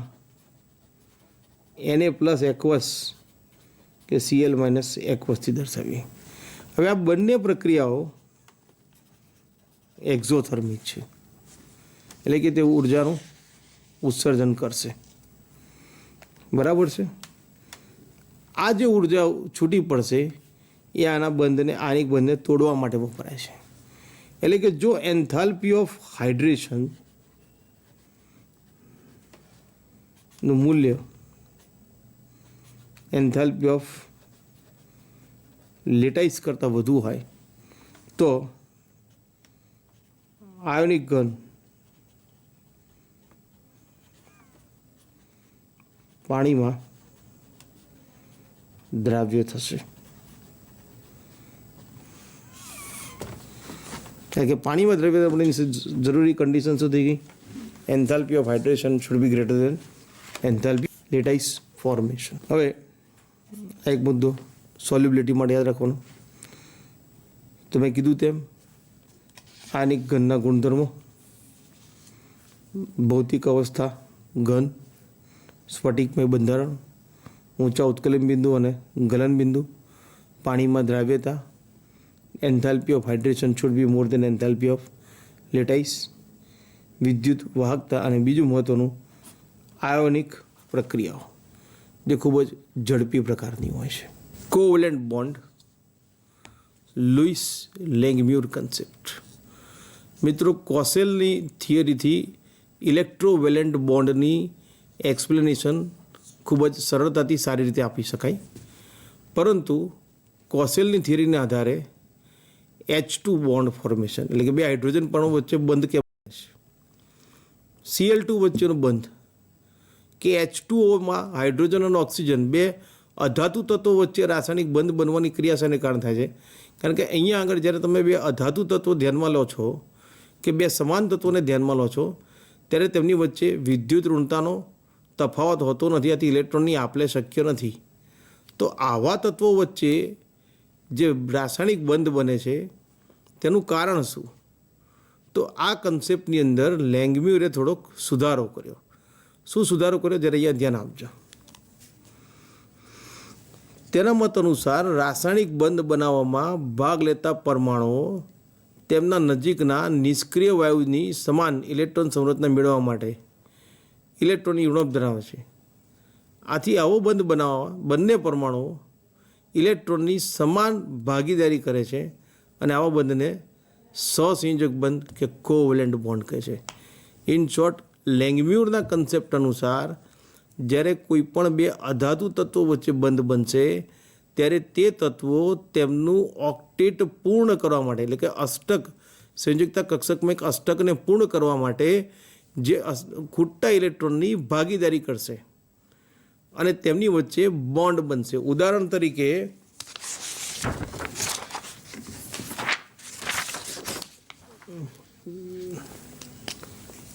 Na પ્લસ એક્વસ કે Cl માઇનસ એક્વસથી દર્શાવીએ. હવે આ બંને પ્રક્રિયાઓ એક્ઝોથર્મિક છે, એટલે કે તે ઉર્જાનું ઉત્સર્જન કરશે. બરાબર છે. આ જે ઉર્જા છૂટી પડશે એ આના બંધને, આયનિક બંધને તોડવા માટે વપરાય છે. એટલે કે જો એન્થાલ્પી ઓફ હાઇડ્રેશનનું મૂલ્ય એન્થાલ્પી ઓફ લેટાઇસ કરતાં વધુ હોય તો આયોનિક ઘન પાણીમાં દ્રાવ્ય થશે. કારણ કે પાણીમાં દ્રવ્ય થવાની જરૂરી કન્ડિશન શું થઈ ગઈ? Enthalpy of hydration should be greater than enthalpy lattice formation. હવે આ એક મુદ્દો સોલ્યુબિલિટી માટે યાદ રાખવાનો. તો મેં કીધું તેમ આયનિક ઘનના ગુણધર્મો: ભૌતિક અવસ્થા ઘન, સ્ફટિકમય બંધારણ, ઊંચા ઉત્કલન બિંદુ અને ગલન બિંદુ, પાણીમાં દ્રાવ્યતા, enthalpy of hydration should be more than enthalpy of lattice, વિદ્યુત વાહકતા, અને બીજું મહત્ત્વનું આયોનિક પ્રક્રિયાઓ જે ખૂબ જ ઝડપી પ્રકારની હોય છે. Covalent bond, Lewis Langmuir concept. મિત્રો, કોસેલની થિયરીથી ઇલેક્ટ્રોવેલેન્ટ બોન્ડની એક્સપ્લેનેશન ખૂબ જ સરળતાથી સારી રીતે આપી શકાય, પરંતુ કોસેલની થિયરીના આધારે H2 બોન્ડ ફોર્મેશન, એટલે કે બે હાઇડ્રોજન પરમાણુ વચ્ચે બંધ કેમ બને છે, Cl2 વચ્ચેનો બંધ, કે H2Oમાં હાઇડ્રોજન અને ઓક્સિજન બે અધાતુ તત્વો વચ્ચે રાસાયણિક બંધ બનવાની ક્રિયા શાને કારણે થાય છે? કારણ કે અહીંયા આગળ જ્યારે તમે બે અધાતુ તત્વો ધ્યાનમાં લો છો કે બે સમાન તત્વોને ધ્યાનમાં લો છો ત્યારે તેમની વચ્ચે વિદ્યુત ઋણતાનો તફાવત હોતો નથી, આથી ઇલેક્ટ્રોનની આપલે શક્ય નથી. તો આવા તત્વો વચ્ચે જે રાસાયણિક બંધ બને છે તેનું કારણ શું? તો આ કન્સેપ્ટની અંદર લેંગમ્યુરે થોડોક સુધારો કર્યો શું સુધારો કર્યો જરા અહીંયા ધ્યાન આપજો. તેના મત અનુસાર રાસાયણિક બંધ બનાવવામાં ભાગ લેતા પરમાણુઓ તેમના નજીકના નિષ્ક્રિય વાયુની સમાન ઇલેક્ટ્રોન સંરચના મેળવવા માટે ઇલેક્ટ્રોનની ઉણપ ધરાવે છે. આથી આવો બંધ બનાવવા બંને પરમાણુઓ ઇલેક્ટ્રોનની સમાન ભાગીદારી કરે છે અને આવા બંધને સહસંયોજક બંધ કે કોવેલેન્ટ બોન્ડ કહે છે. ઇન શોર્ટ, લેંગમ્યુરના કન્સેપ્ટ અનુસાર જ્યારે કોઈ પણ બે અધાતુ તત્વો વચ્ચે બંધ બનશે ત્યારે તે તત્વો તેમનું ઓક્ટેટ પૂર્ણ કરવા માટે, એટલે કે અષ્ટક સંયુક્તા કક્ષકમાં એક અષ્ટકને પૂર્ણ કરવા માટે જે ખૂટતા ઇલેક્ટ્રોનની ભાગીદારી કરશે અને તેમની વચ્ચે બોન્ડ બનશે. ઉદાહરણ તરીકે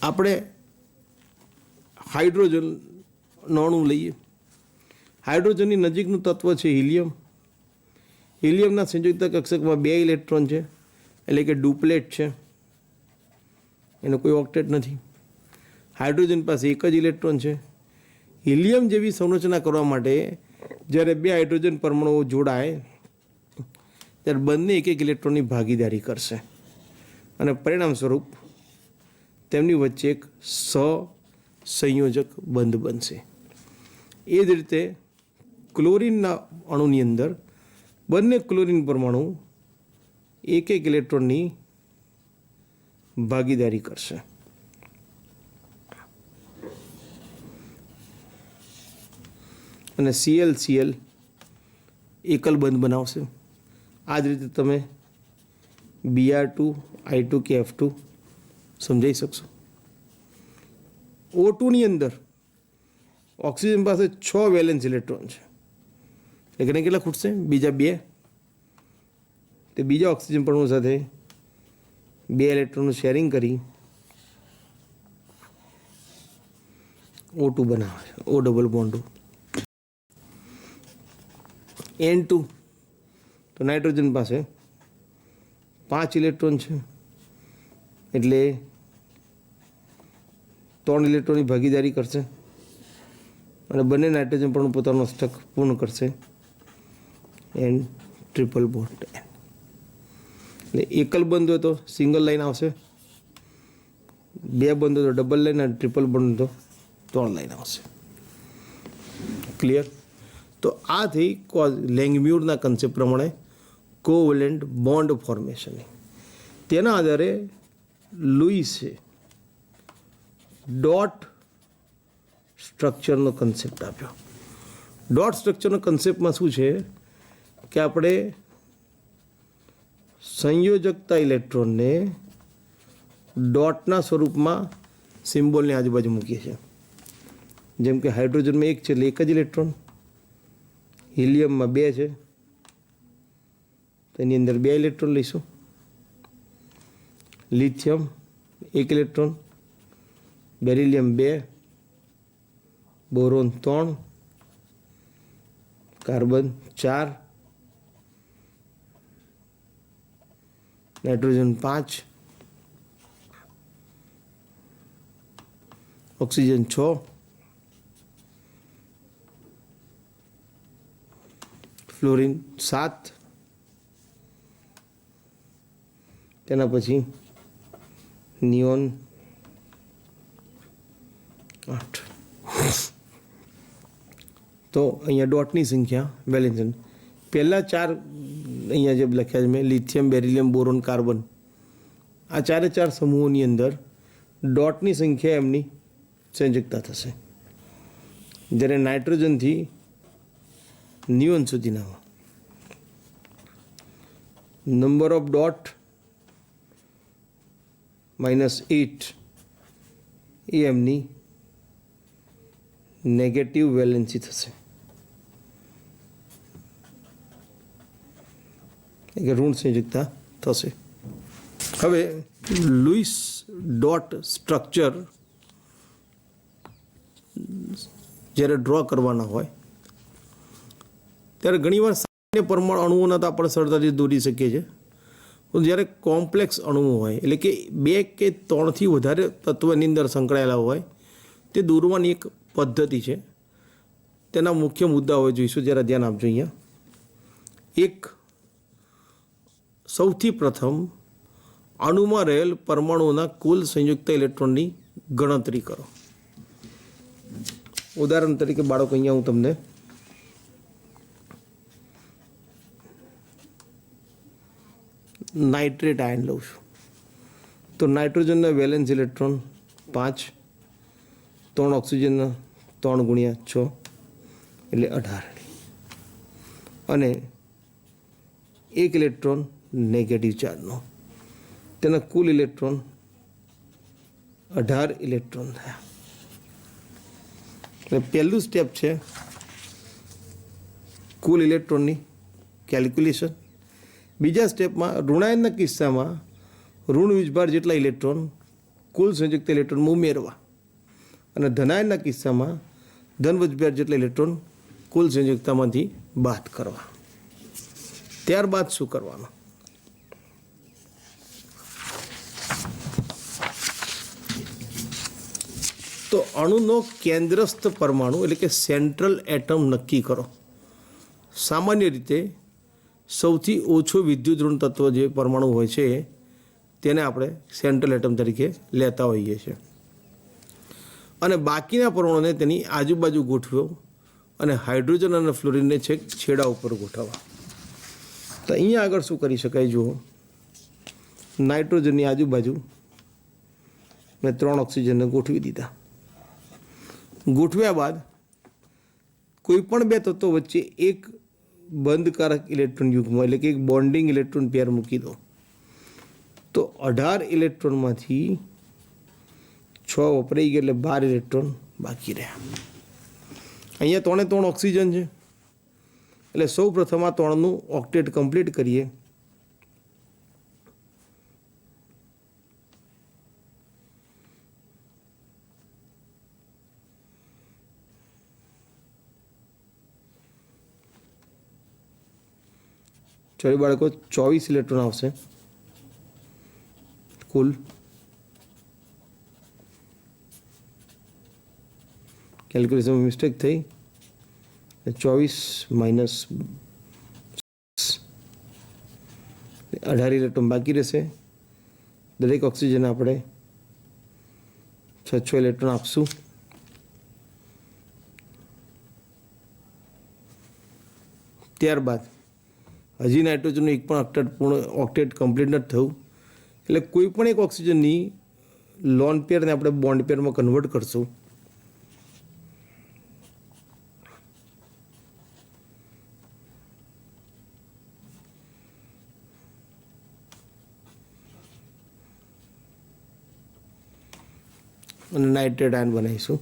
આપણે હાઇડ્રોજન અણુ લઈએ. હાઇડ્રોજનની નજીકનું તત્વ છે હિલિયમ. હિલિયમના સંયુક્ત કક્ષકમાં 2 ઇલેક્ટ્રોન છે, એટલે કે ડુપ્લેટ છે, એનો કોઈ ઓક્ટેટ નથી. હાઇડ્રોજન પાસે એક જ ઇલેક્ટ્રોન છે. હિલિયમ જેવી સંરચના કરવા માટે જ્યારે 2 હાઇડ્રોજન પરમાણુઓ જોડાય ત્યારે બંને એક ઇલેક્ટ્રોનની ભાગીદારી કરશે અને પરિણામ સ્વરૂપ તેમની વચ્ચે એક સહસંયોજક બંધ બનશે. એ જ રીતે ક્લોરીનના અણુની અંદર બંને ક્લોરીન પરમાણુ એક ઇલેક્ટ્રોનની ભાગીદારી કરશે. અને Cl એકલ બંધ બનાવશે. આ જ રીતે તમે Br2, I2 કે F2 સમજાઈ શકશો. O2ની અંદર ઓક્સિજન પાસે 6 વેલેન્સ ઇલેક્ટ્રોન છે, એટલે કેટલા ખૂટશે? બીજા 2. તે બીજા ઓક્સિજન પરમાણુ સાથે 2 ઇલેક્ટ્રોનનું શેરિંગ કરી O2 બનાવે છે, O ડબલ બોન્ડ. N2 તો નાઇટ્રોજન પાસે 5 ઇલેક્ટ્રોન છે, એટલે 3 ઇલેક્ટ્રોનની ભાગીદારી કરશે અને બંને નાઇટ્રોજન પણ પોતાનો અષ્ટક પૂર્ણ કરશે, N ટ્રિપલ બોન્ડ. એટલે એકલ બંધ હોય તો સિંગલ લાઈન આવશે, 2 બંધ હોય તો ડબલ લાઈન અને ટ્રિપલ બંધ હોય તો 3 લાઈન આવશે. ક્લિયર? તો આ થઈ લેંગમ્યુરના કન્સેપ્ટ પ્રમાણે કોવેલેન્ટ બોન્ડ ફોર્મેશનની. તેના આધારે લુઈસે ડોટ સ્ટ્રક્ચરનો કન્સેપ્ટ આપ્યો. ડોટ સ્ટ્રક્ચરનો કન્સેપ્ટમાં શું છે કે આપણે સંયોજકતા ઇલેક્ટ્રોનને ડોટના સ્વરૂપમાં સિમ્બોલની આજુબાજુ મૂકીએ છીએ. જેમ કે હાઇડ્રોજનમાં 1 છે એટલે 1 જ ઇલેક્ટ્રોન, હિલિયમમાં 2 છે તેની અંદર 2 ઇલેક્ટ્રોન લઈશું, lithium 1 electron, beryllium 2, boron 3, carbon 4, nitrogen 5, oxygen 6, fluorine 7, તેના પછી નિયોન 8. તો અહીંયા ડોટની સંખ્યા વેલેન્સ પહેલાં 4 અહીંયા જે લખ્યા છે મેં, લિથિયમ, બેરિલિયમ, બોરોન, કાર્બન, આ 4 સમૂહોની અંદર ડોટની સંખ્યા એમની સંયોજકતા થશે. જ્યારે નાઇટ્રોજનથી નિયોન સુધીના નંબર ઓફ ડોટ -8 એ એમની નેગેટિવ વેલેન્સી થશે, એટલે ઋણ સંયોજકતા થશે. હવે લુઈસ ડોટ સ્ટ્રક્ચર જ્યારે ડ્રો કરવાના હોય ત્યારે ઘણીવાર સામાન્ય પરમાણુ અણુઓના તો આપણે સરળતાથી દોરી શકીએ છીએ, પણ જ્યારે કોમ્પ્લેક્સ અણુઓ હોય, એટલે કે 2 કે 3થી વધારે તત્વની અંદર સંકળાયેલા હોય, તે દોરવાની એક પદ્ધતિ છે. તેના મુખ્ય મુદ્દાઓ જોઈશું, જરા ધ્યાન આપજો. અહીંયા એક, સૌથી પ્રથમ અણુમાં રહેલ પરમાણુઓના કુલ સંયુક્ત ઇલેક્ટ્રોનની ગણતરી કરો. ઉદાહરણ તરીકે બાળકો, અહીંયા હું તમને નાઇટ્રેટ આયન લઉં છું. તો નાઇટ્રોજનના વેલેન્સ ઇલેક્ટ્રોન 5, 3 ઓક્સિજનના 3 ગુણ્યા 6 એટલે 18, અને 1 ઇલેક્ટ્રોન નેગેટિવ ચાર્જનો. તેના કુલ ઇલેક્ટ્રોન 18 ઇલેક્ટ્રોન થયા. એટલે પહેલું સ્ટેપ છે કુલ ઇલેક્ટ્રોનની કેલ્ક્યુલેશન. બીજા સ્ટેપમાં ઋણાયનના કિસ્સામાં ઋણ વીજભાર જેટલા ઇલેક્ટ્રોન કુલ સંયુક્ત ઇલેક્ટ્રોનમાં ઉમેરવા, અને ધનાયનના કિસ્સામાં ધન વીજભાર જેટલા ઇલેક્ટ્રોન કુલ સંયુક્તમાંથી બાદ કરવા. ત્યારબાદ શું કરવાનું? તો અણુનો કેન્દ્રસ્થ પરમાણુ એટલે કે સેન્ટ્રલ એટમ નક્કી કરો. સામાન્ય રીતે સૌથી ઓછો વિદ્યુત ઋણ તત્વ જે પરમાણુ હોય છે તેને આપણે સેન્ટ્રલ એટમ તરીકે લેતા હોઈએ છીએ, અને બાકીના પરમાણુને તેની આજુબાજુ ગોઠવ્યો અને હાઇડ્રોજન અને ફ્લોરિનને છેક છેડા ઉપર ગોઠવવા. તો અહીંયા આગળ શું કરી શકાય? જુઓ, નાઇટ્રોજનની આજુબાજુ મેં 3 ઓક્સિજનને ગોઠવી દીધા. ગોઠવ્યા બાદ કોઈ પણ બે તત્વો વચ્ચે એક બંધકારક ઇલેક્ટ્રોન યુગ્મ એટલે કે એક બોન્ડિંગ ઇલેક્ટ્રોન પેર મૂકી દો. તો 18 ઇલેક્ટ્રોનમાંથી 6 વપરાઈ ગયા એટલે 12 ઇલેક્ટ્રોન બાકી રહ્યા. અહીંયા 3 ઓક્સિજન છે, એટલે સૌ પ્રથમ આ 3નું ઓક્ટેટ કમ્પ્લીટ કરીએ. ચોરી બાળકો 24 ઇલેક્ટ્રોન આવશે કુલ. કેલ્ક્યુલેશનમાં મિસ્ટેક થઈ, 24 માઇનસ 18 ઇલેક્ટ્રોન બાકી રહેશે. દરેક ઓક્સિજન આપણે 6 ઇલેક્ટ્રોન આપશું. ત્યારબાદ હજી નાઇટ્રોજનનું એક પણ ઓક્ટેટ કમ્પ્લીટ નથી થયું, એટલે કોઈ પણ એક ઓક્સિજનની લોન પેરને આપણે બોન્ડ પેરમાં કન્વર્ટ કરશું. અને નાઇટ્રેટ આયન બનાવીશું.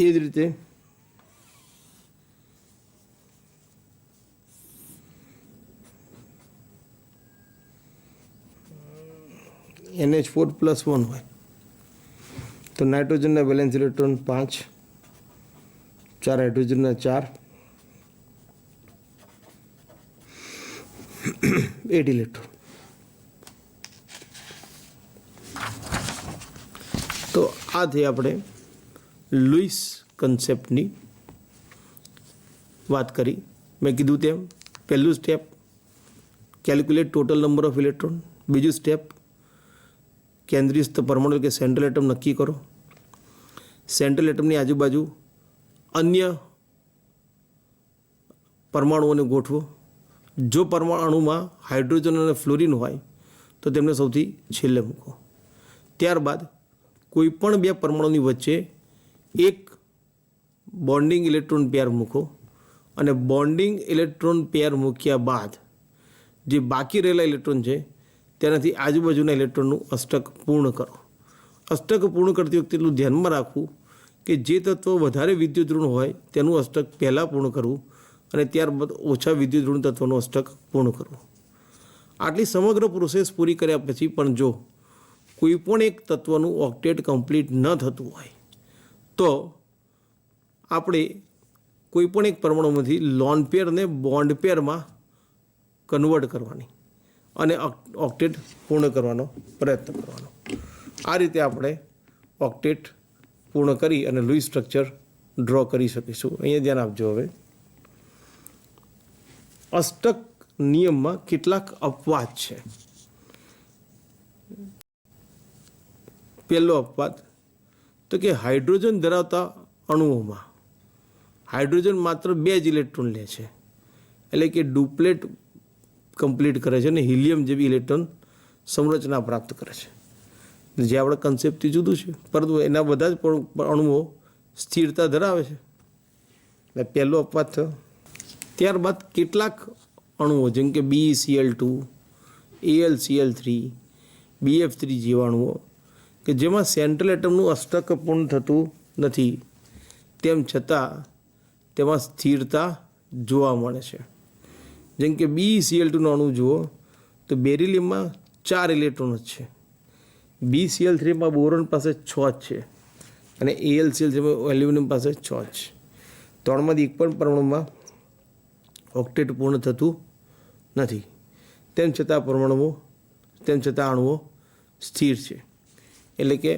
એ જ રીતે NH4+1 હોય તો નાઇટ્રોજનના વેલેન્સ ઇલેક્ટ્રોન 5, 4 હાઇડ્રોજનના 4, 8 ઇલેક્ટ્રોન. તો આ થઈ આપણે લુઈસ કન્સેપ્ટની વાત કરી. મેં કીધું તેમ પહેલું step calculate total number of electron. બીજું સ્ટેપ કેન્દ્રીય પરમાણુ કે સેન્ટ્રલ એટમ નક્કી કરો. સેન્ટ્રલ એટમની આજુબાજુ અન્ય પરમાણુઓને ગોઠવો. જો પરમાણુમાં હાઇડ્રોજન અને ફ્લોરિન હોય તો તેમને સૌથી છેલ્લે મૂકો. ત્યારબાદ કોઈ પણ બે પરમાણુની વચ્ચે એક બોન્ડિંગ ઇલેક્ટ્રોન પેર મૂકો, અને બોન્ડિંગ ઇલેક્ટ્રોન પેર મૂક્યા બાદ જે બાકી રહેલા ઇલેક્ટ્રોન છે તેનાથી આજુબાજુના ઇલેક્ટ્રોનનું અષ્ટક પૂર્ણ કરો. અષ્ટક પૂર્ણ કરતી વખતે એટલું ધ્યાનમાં રાખવું કે જે તત્વ વધારે વિદ્યુત ઋણ હોય તેનું અષ્ટક પહેલાં પૂર્ણ કરવું, અને ત્યારબાદ ઓછા વિદ્યુત ઋણ તત્વનું અષ્ટક પૂર્ણ કરવું. આટલી સમગ્ર પ્રોસેસ પૂરી કર્યા પછી પણ જો કોઈ પણ એક તત્વનું ઓક્ટેટ કમ્પ્લીટ ન થતું હોય તો આપણે કોઈ પણ એક પરમાણુમાંથી લોન પેરને બોન્ડ પેરમાં કન્વર્ટ કરવાની અને ઓક્ટેટ પૂર્ણ કરવાનો પ્રયત્ન કરવાનો. આ રીતે આપણે ઓક્ટેટ પૂર્ણ કરી અને લુઈસ સ્ટ્રક્ચર ડ્રો કરી શકીશું. અહીંયા ધ્યાન આપજો. હવે અષ્ટક નિયમમાં કેટલાક અપવાદ છે. પહેલો અપવાદ તો કે હાઇડ્રોજન ધરાવતા અણુઓમાં હાઇડ્રોજન માત્ર 2 જ ઇલેક્ટ્રોન લે છે, એટલે કે ડુપ્લેટ કમ્પ્લીટ કરે છે અને હિલિયમ જેવી ઇલેક્ટ્રોન સંરચના પ્રાપ્ત કરે છે. જે આપણે કન્સેપ્ટથી જુદું છે, પરંતુ એના બધા જ અણુઓ સ્થિરતા ધરાવે છે. એટલે પહેલો અપવાદ થયો. ત્યારબાદ કેટલાક અણુઓ જેમ કે BeCl2, AlCl3, BF3 જેવા અણુઓ કે જેમાં સેન્ટ્રલ એટમનું અષ્ટક પૂર્ણ થતું નથી, તેમ છતાં તેમાં સ્થિરતા જોવા મળે છે. જેમ કે BeCl2નો અણુ જુઓ તો બેરિલિયમમાં 4 ઇલેક્ટ્રોન જ છે, BeCl3માં બોરોન પાસે 6 જ છે અને AlCl3માં એલ્યુમિનિયમ પાસે 6 જ છે. 3માંથી એક પણ પરમાણુમાં ઓક્ટેટ પૂર્ણ થતું નથી, તેમ છતાં અણુઓ સ્થિર છે, એટલે કે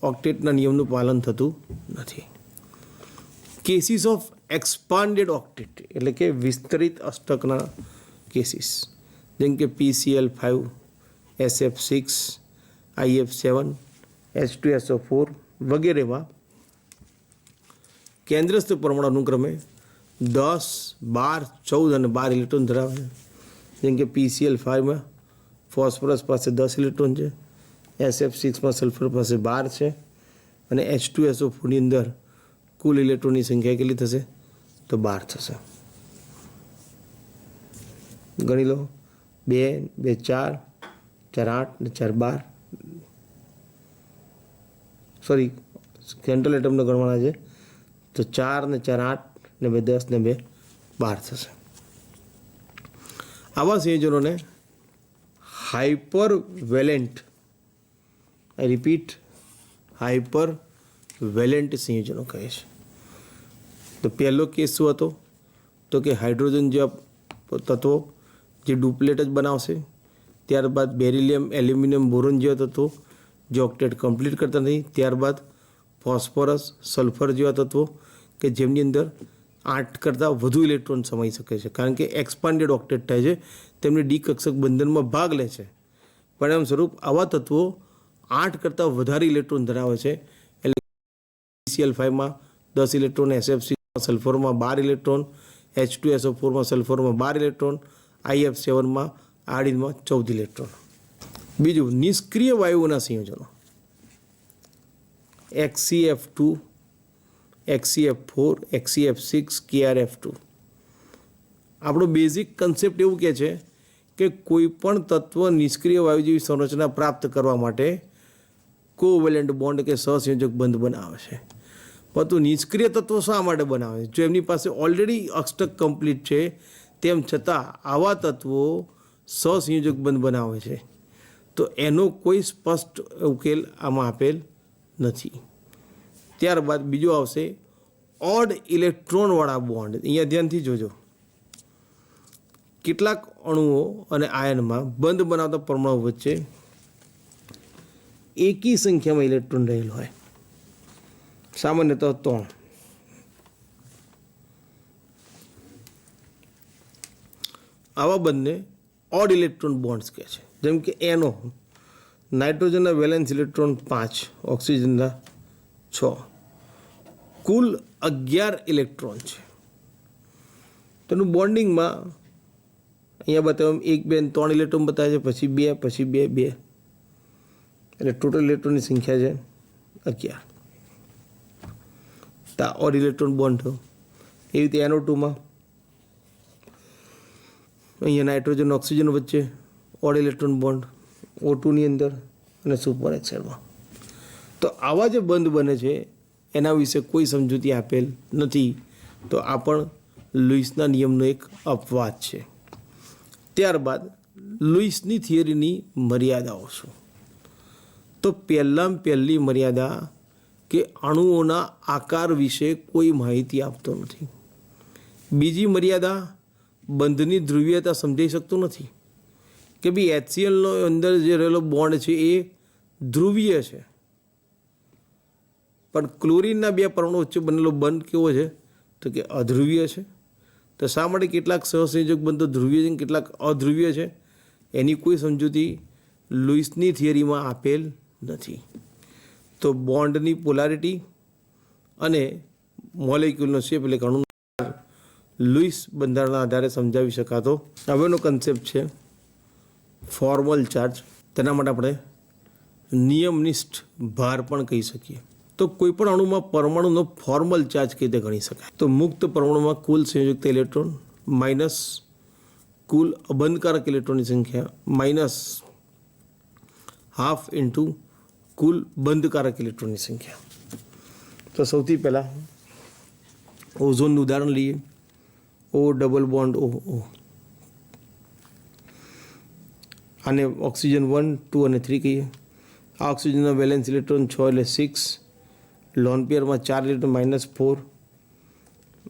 ઓક્ટેટના નિયમનું પાલન થતું નથી. કેસીસ ઓફ એક્સપાન્ડેડ ઓક્ટેટ એટલે કે વિસ્તરિત અષ્ટકના કેસીસ જેમ કે PCl5, SF6, IF7, H2SO4 વગેરેમાં કેન્દ્રસ્થ પરમાણુ અનુક્રમે 10, 12, 14 અને 12 ઇલેક્ટ્રોન ધરાવે છે. જેમ કે PCl5માં ફોસ્ફરસ પાસે 10 ઇલેક્ટ્રોન છે, SF6માં સલ્ફર પાસે 12 છે અને H2SO4ની અંદર કુલ ઇલેક્ટ્રોનની સંખ્યા કેટલી થશે તો 12 થશે. ગણી લો 2, 2, 4, 4, 8 ને 4, 12. સોરી, સેન્ટ્રલ એટમને ગણવાના છે તો 4 ને 4, 8 ને 2, 10 ને 2, 12 થશે. આવા સંયોજનોને હાઇપર વેલેન્ટ, આઈ રિપીટ, હાઇપર વેલેન્ટ સંયોજનો કહે છે. તો પહેલો કેસ શું હતો તો કે હાઇડ્રોજન જેવા તત્વો જે ડુપ્લેટ જ બનાવશે. ત્યારબાદ બેરિલિયમ, એલ્યુમિનિયમ, બોરોન જેવા તત્વો જે ઓક્ટેટ કમ્પ્લીટ કરતા નથી. ત્યારબાદ ફોસ્ફરસ, સલ્ફર જેવા તત્વો કે જેમની અંદર 8 કરતાં વધુ ઇલેક્ટ્રોન સમાઈ શકે છે, કારણ કે એક્સપાન્ડેડ ઓક્ટેટ થાય છે, તેમને ડી કક્ષક બંધનમાં ભાગ લે છે. પરિણામ સ્વરૂપ આવા તત્વો 8 કરતાં વધારે ઇલેક્ટ્રોન ધરાવે છે. એટલે BeCl5માં 10 ઇલેક્ટ્રોન, SF6માં સલ્ફરમાં 12 ઇલેક્ટ્રોન, H2SO4માં સલ્ફરમાં 12 ઇલેક્ટ્રોન, IF7માં આયોડિનમાં 14 ઇલેક્ટ્રોન. બીજું, નિષ્ક્રિય વાયુઓના સંયોજનો HCF2, HCF4, HCF6, KrF2. આપણો બેઝિક કન્સેપ્ટ એવું કહે છે કે કોઈ પણ તત્વ નિષ્ક્રિય વાયુ જેવી સંરચના પ્રાપ્ત કરવા માટે કોવેલેન્ટ બોન્ડ કે સહસંયોજક બંધ બનાવે છે. પરંતુ નિષ્ક્રિય તત્વો શા માટે બનાવે છે? જો એમની પાસે ઓલરેડી અષ્ટક કમ્પ્લીટ છે, તેમ છતાં આવા તત્વો સહસંયોજક બંધ બનાવે છે, તો એનો કોઈ સ્પષ્ટ ઉકેલ આમાં આપેલ નથી. ત્યારબાદ બીજો આવશે ઓડ ઇલેક્ટ્રોનવાળા બોન્ડ. અહીંયા ધ્યાનથી જોજો. કેટલાક અણુઓ અને આયનમાં બંધ બનાવતા પરમાણુ વચ્ચે એકી સંખ્યામાં ઇલેક્ટ્રોન રહેલ હોય, સામાન્યતઃ 3. આવા બંધને ઓડ ઇલેક્ટ્રોન બોન્ડ્સ કહે છે. જેમ કે NO, નાઇટ્રોજનના વેલેન્સ ઇલેક્ટ્રોન 5, ઓક્સિજનના 6, કુલ 11 ઇલેક્ટ્રોન છે. તેનું બોન્ડિંગમાં અહીંયા બતાવ્યું 1, 2 અને 3 ઇલેક્ટ્રોન બતાવે છે, પછી 2, પછી 2, 2, એટલે ટોટલ ઇલેક્ટ્રોનની સંખ્યા છે 11. તો ઓડ ઇલેક્ટ્રોન બોન્ડ થયો. એવી રીતે NO2માં અહીંયા નાઇટ્રોજન ઓક્સિજન વચ્ચે ઓડ ઇલેક્ટ્રોન બોન્ડ, O2ની અંદર અને સુપર એક્સાઇડમાં. તો આવા જે બંધ બને છે એના વિશે કોઈ સમજૂતી આપેલ નથી. તો આ પણ લુઈસના નિયમનો એક અપવાદ છે. ત્યારબાદ લુઈસની થિયરીની મર્યાદાઓ શું? તો પહેલી મર્યાદા કે અણુઓના આકાર વિશે કોઈ માહિતી આપતો નથી. બીજી મર્યાદા બંધની ધ્રુવીયતા સમજાઈ શકતો નથી કે ભાઈ HClનો અંદર જે રહેલો બોન્ડ છે એ ધ્રુવીય છે, પણ ક્લોરીનના બે પરમાણુ વચ્ચે બનેલો બંધ કેવો છે તો કે અધ્રુવીય છે. તો શા માટે કેટલાક સહસંયોજક બંધો ધ્રુવીય છે, કેટલાક અધ્રુવીય છે, એની કોઈ સમજૂતી લુઈસની થિયરીમાં આપેલ નથી. તો બોન્ડની પોલારિટી અને મોલેક્યુલનો શેપ એટલે કે અણુનો લુઈસ બંધારણના આધારે સમજાવી શકાતો. હવેનો કન્સેપ્ટ છે ફોર્મલ ચાર્જ. તેના માટે આપણે નિયમનિષ્ઠ ભાર પણ કહી શકીએ. તો કોઈપણ અણુમાં પરમાણુનો ફોર્મલ ચાર્જ કઈ રીતે ગણી શકાય? તો મુક્ત પરમાણુમાં કુલ સંયુક્ત ઇલેક્ટ્રોન માઇનસ કુલ અબંધકારક ઇલેક્ટ્રોનની સંખ્યા માઇનસ હાફ ઇન્ટુ કુલ બંધકારક ઇલેક્ટ્રોનની સંખ્યા. તો સૌથી પહેલાં ઓઝોનનું ઉદાહરણ લઈએ. O double bond O. આને ઓક્સિજન 1, 2 અને 3 કહીએ. આ ઓક્સિજનનો વેલેન્સ ઇલેક્ટ્રોન 6 એટલે 6, લોન પેરમાં 4 ઇલેક્ટ્રોન -4,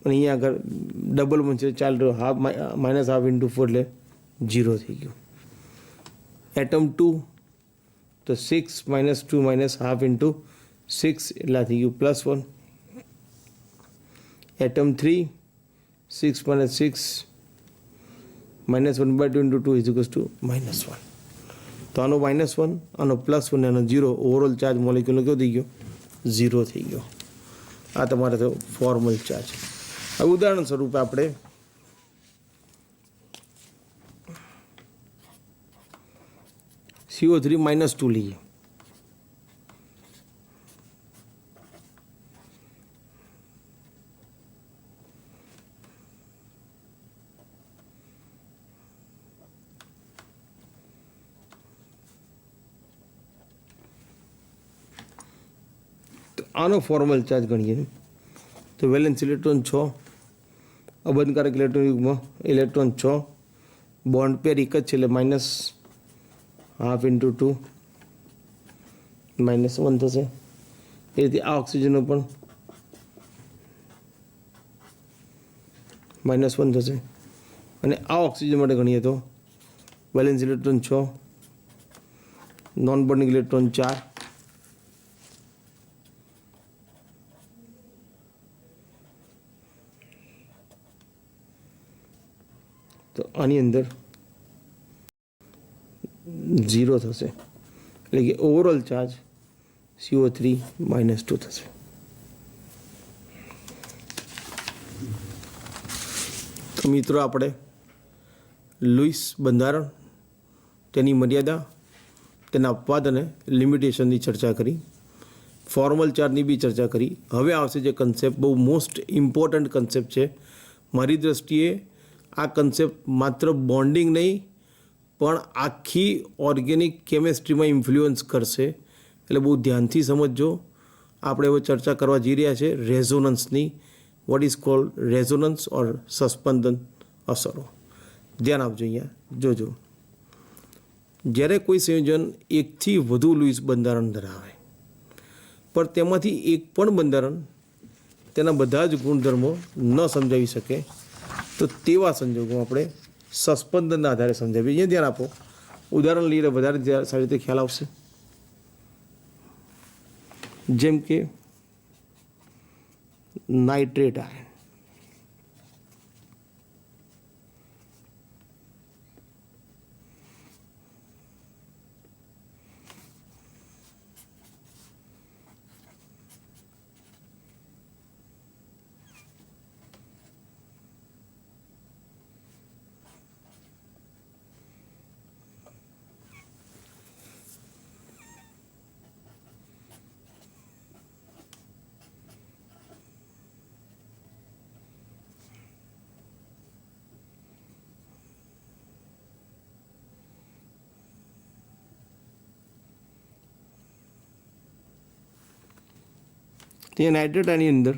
અને અહીંયા આગળ ડબલ બોન્ડ છે 4 હાફ માઇનસ હાફ ઇન્ટુ 4 એટલે 0 થઈ ગયું. એટમ 2 તો 6 -2 હાફ ઇન્ટુ 6 એટલે થઈ ગયું +1. Atom 3 6 - 6 -1/2 into 2 is equals to -1. તો આનો -1, આનો +1, આનો 0, ઓવરઓલ ચાર્જ મોલેક્યુલનો કેવો થઈ ગયો? 0 થઈ ગયો. આ તમારે થયો ફોર્મલ ચાર્જ. હવે ઉદાહરણ સ્વરૂપે આપણે CO3 -2 લઈએ. આનો ફોર્મલ ચાર્જ ગણીએ તો વેલેન્સ ઇલેક્ટ્રોન 6, અબંધકારક ઇલેક્ટ્રોન યુગ્મ ઇલેક્ટ્રોન 6, બોન્ડ પેર એક જ છે એટલે -1/2 ઇન્ટુ 2 -1 થશે. એ રીતે આ ઓક્સિજનનો પણ -1 થશે. અને આ ઓક્સિજન માટે ગણીએ તો valence electron 6, non bonding electron 4, તો આની અંદર 0 થશે. એટલે કે ઓવરઓલ ચાર્જ CO3 -2 થશે. તો મિત્રો આપણે લુઈસ બંધારણ, તેની મર્યાદા, તેના અપવાદ અને લિમિટેશનની ચર્ચા કરી. ફોર્મલ ચાર્જની બી ચર્ચા કરી. હવે આવશે જે કન્સેપ્ટ બહુ મોસ્ટ ઇમ્પોર્ટન્ટ કન્સેપ્ટ છે મારી દૃષ્ટિએ. આ કન્સેપ્ટ માત્ર બોન્ડિંગ નહીં પણ આખી ઓર્ગેનિક કેમેસ્ટ્રીમાં ઇન્ફ્લુઅન્સ કરશે, એટલે બહુ ધ્યાનથી સમજજો. આપણે હવે ચર્ચા કરવા જઈ રહ્યા છે રેઝોનન્સની. વોટ ઇઝ કોલ્ડ રેઝોનન્સ ઓર સસ્પંદન અસરો. ધ્યાન આપજો, અહીંયા જોજો. જ્યારે કોઈ સંયોજન એકથી વધુ લુઈસ બંધારણ ધરાવે પણ તેમાંથી એક પણ બંધારણ તેના બધા જ ગુણધર્મો ન સમજાવી શકે તો તેવા સંજોગોમાં આપણે સસ્પંદનના આધારે સમજાવીએ. અહીંયા ધ્યાન આપો. ઉદાહરણ લઈને વધારે સારી રીતે ખ્યાલ આવશે. જેમ કે નાઇટ્રેટ આયન. તે નાઇટ્રેટ આયનની અંદર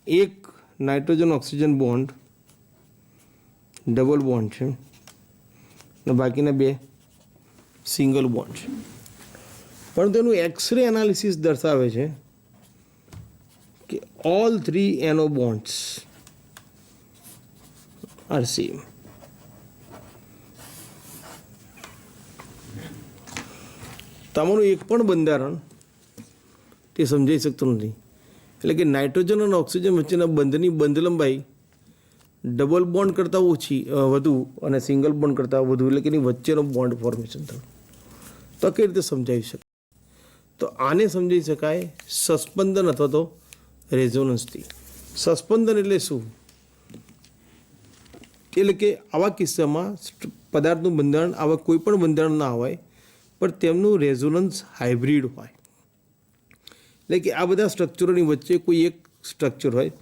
એક nitrogen oxygen bond double bond છે અને બાકીના બે સિંગલ બોન્ડ છે. પણ તેનું એક્સરે એનાલિસિસ દર્શાવે છે કે ઓલ 3 NO bonds RCM. તમારું એક પણ બંધારણ તે સમજાઈ શકતું નથી. એટલે કે નાઇટ્રોજન અને ઓક્સિજન વચ્ચેના બંધની બંધ લંબાઈ ડબલ બોન્ડ કરતાં વધુ અને સિંગલ બોન્ડ કરતાં વધુ, એટલે કે એની વચ્ચેનો બોન્ડ ફોર્મેશન થયું. તો કઈ રીતે સમજાવી શકાય? તો આને સમજાવી શકાય સસ્પંદન અથવા તો રેઝોનન્સથી. સસ્પંદન એટલે શું? એટલે કે આવા કિસ્સામાં પદાર્થનું બંધારણ આવા કોઈ પણ બંધારણ ના હોય, પણ તેમનું રેઝોનન્સ હાઇબ્રિડ હોય. એટલે કે આ બધા સ્ટ્રક્ચરોની વચ્ચે કોઈ એક સ્ટ્રક્ચર હોય,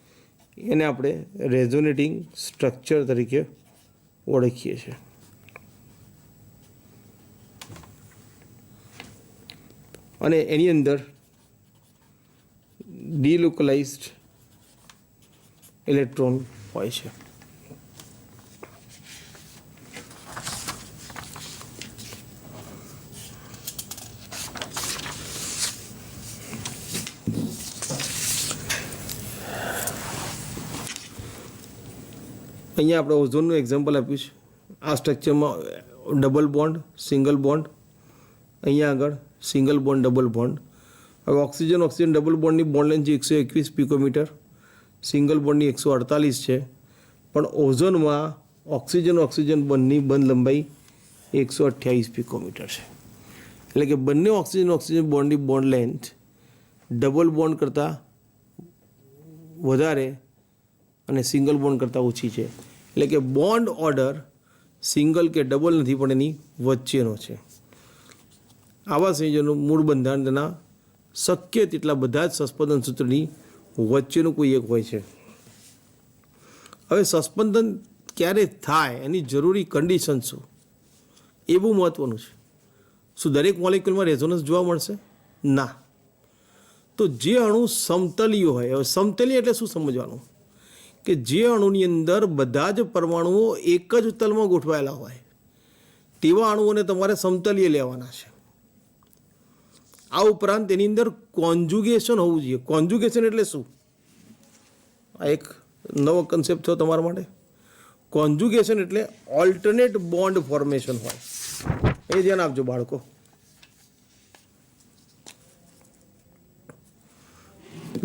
એને આપણે રેઝોનેટિંગ સ્ટ્રક્ચર તરીકે ઓળખીએ છીએ. અને એની અંદર ડિલોકલાઇઝ્ડ ઇલેક્ટ્રોન હોય છે. અહીંયા આપણે ઓઝોનનું એક્ઝામ્પલ આપ્યું છે. આ સ્ટ્રક્ચરમાં ડબલ બોન્ડ, સિંગલ બોન્ડ, અહીંયા આગળ સિંગલ બોન્ડ, ડબલ બોન્ડ. હવે ઓક્સિજન ડબલ બોન્ડની બોન્ડ લેન્થ 121 પિકોમીટર, સિંગલ બોન્ડની 148 છે. પણ ઓઝોનમાં ઓક્સિજન બોન્ડની બંધ લંબાઈ 128 પિકોમીટર છે. એટલે કે બંને ઓક્સિજન બોન્ડની બોન્ડ લેન્થ ડબલ બોન્ડ કરતાં વધારે અને સિંગલ બોન્ડ કરતાં ઓછી છે. એટલે કે બોન્ડ ઓર્ડર સિંગલ કે ડબલ નથી, પણ એની વચ્ચેનો છે. આવા સંયોજનો મૂળ બંધારણ તેના શક્ય તેટલા બધા જ સસ્પંદન સૂત્રની વચ્ચેનું કોઈ એક હોય છે. હવે સસ્પંદન ક્યારે થાય એની જરૂરી કન્ડિશન શું, એ બહુ મહત્ત્વનું છે. શું દરેક મોલેક્યુલમાં રેઝોનન્સ જોવા મળશે? ના. તો જે અણુ સમતલીય હોય, હવે સમતલીય એટલે શું સમજવાનું? કે જે અણુની અંદર બધા જ પરમાણુઓ એક જ તલમાં ગોઠવાયેલા હોય, તેવા અણુઓને તમારે સમતલીય લેવાના છે. આ ઉપરાંત એની અંદર કોન્જુગેશન હોવું જોઈએ. કોન્જુગેશન એટલે શું? આ એક નવો કન્સેપ્ટ થયો તમારા માટે. કોન્જુગેશન એટલે ઓલ્ટરનેટ બોન્ડ ફોર્મેશન હોય. એ ધ્યાન આપજો બાળકો.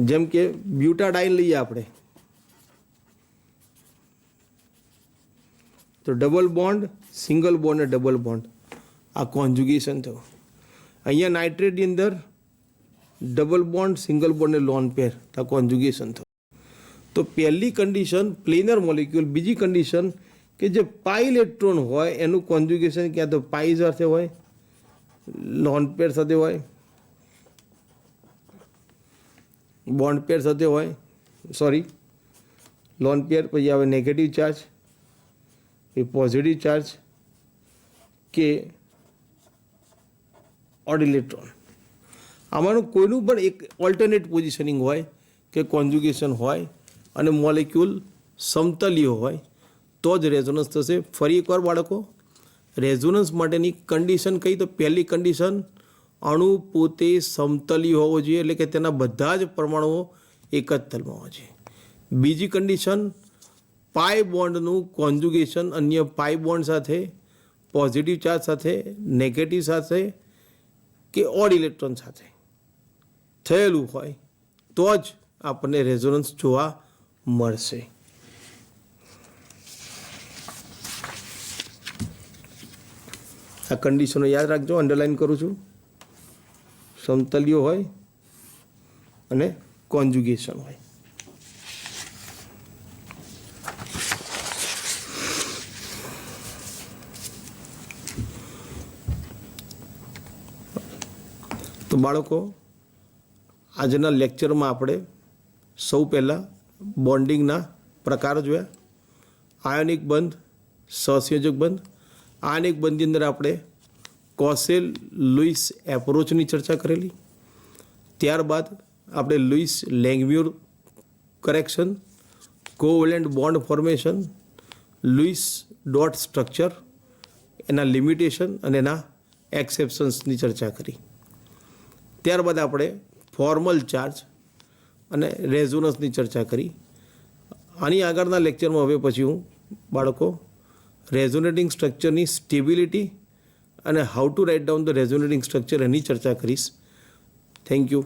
જેમ કે બ્યુટાડાઇન લઈએ આપણે, તો ડબલ બોન્ડ, સિંગલ બોન્ડ અને ડબલ બોન્ડ, આ કોન્જુગેશન થયું. અહીંયા નાઇટ્રેટની અંદર ડબલ બોન્ડ, સિંગલ બોન્ડ અને લોન પેર, આ કોન્જુગેશન થયું. તો પહેલી કન્ડિશન પ્લેનર મોલિક્યુલ, બીજી કન્ડિશન કે જે પાઈ ઇલેક્ટ્રોન હોય એનું કોન્જુગેશન ક્યાં તો પાઈ સાથે હોય, લોન પેર સાથે હોય, બોન્ડ પેર સાથે હોય, લોન પેર, પછી આવે નેગેટિવ ચાર્જ, એ પોઝિટિવ ચાર્જ કે ઓડ ઇલેક્ટ્રોન. આમાંનું કોઈનું પણ એક ઓલ્ટરનેટ પોઝિશનિંગ હોય કે કોન્જુગેશન હોય અને મોલેક્યુલ સમતલીય હોય તો જ રેઝોનન્સ થશે. ફરી એકવાર બાળકો, રેઝોનન્સ માટેની કન્ડિશન કઈ? તો પહેલી કન્ડિશન અણુ પોતે સમતલીય હોવો જોઈએ, એટલે કે તેના બધા જ પરમાણુઓ એક જ તલમાં હોવા જોઈએ. બીજી કન્ડિશન પાઈ બોન્ડનું કોન્જુગેશન અન્ય પાઈ બોન્ડ સાથે, પોઝિટિવ ચાર્જ સાથે, નેગેટિવ સાથે કે ઓડ ઇલેક્ટ્રોન સાથે થયેલું હોય તો જ આપણને રેઝોનન્સ જોવા મળશે. આ કન્ડિશનો યાદ રાખજો, અંડરલાઈન કરું છું. સમતલીય હોય અને કોન્જુગેશન હોય. તો બાળકો, આજના લેક્ચરમાં આપણે સૌ પહેલાં બોન્ડિંગના પ્રકારો જોયા. આયોનિક બંધ, સહસંયોજક બંધ. આયોનિક બંધની અંદર આપણે કોસેલ લુઈસ એપ્રોચની ચર્ચા કરેલી. ત્યારબાદ આપણે Lewis Langmuir correction, covalent bond formation, Lewis dot structure, એના લિમિટેશન અને એના એક્સેપ્શન્સની ચર્ચા કરી. ત્યારબાદ આપણે ફોર્મલ ચાર્જ અને રેઝોનન્સની ચર્ચા કરી. આની આગળના લેક્ચરમાં હવે પછી હું બાળકો રેઝોનેટિંગ સ્ટ્રક્ચરની સ્ટેબિલિટી અને how to write down the resonating structure એની ચર્ચા કરીશ. Thank you.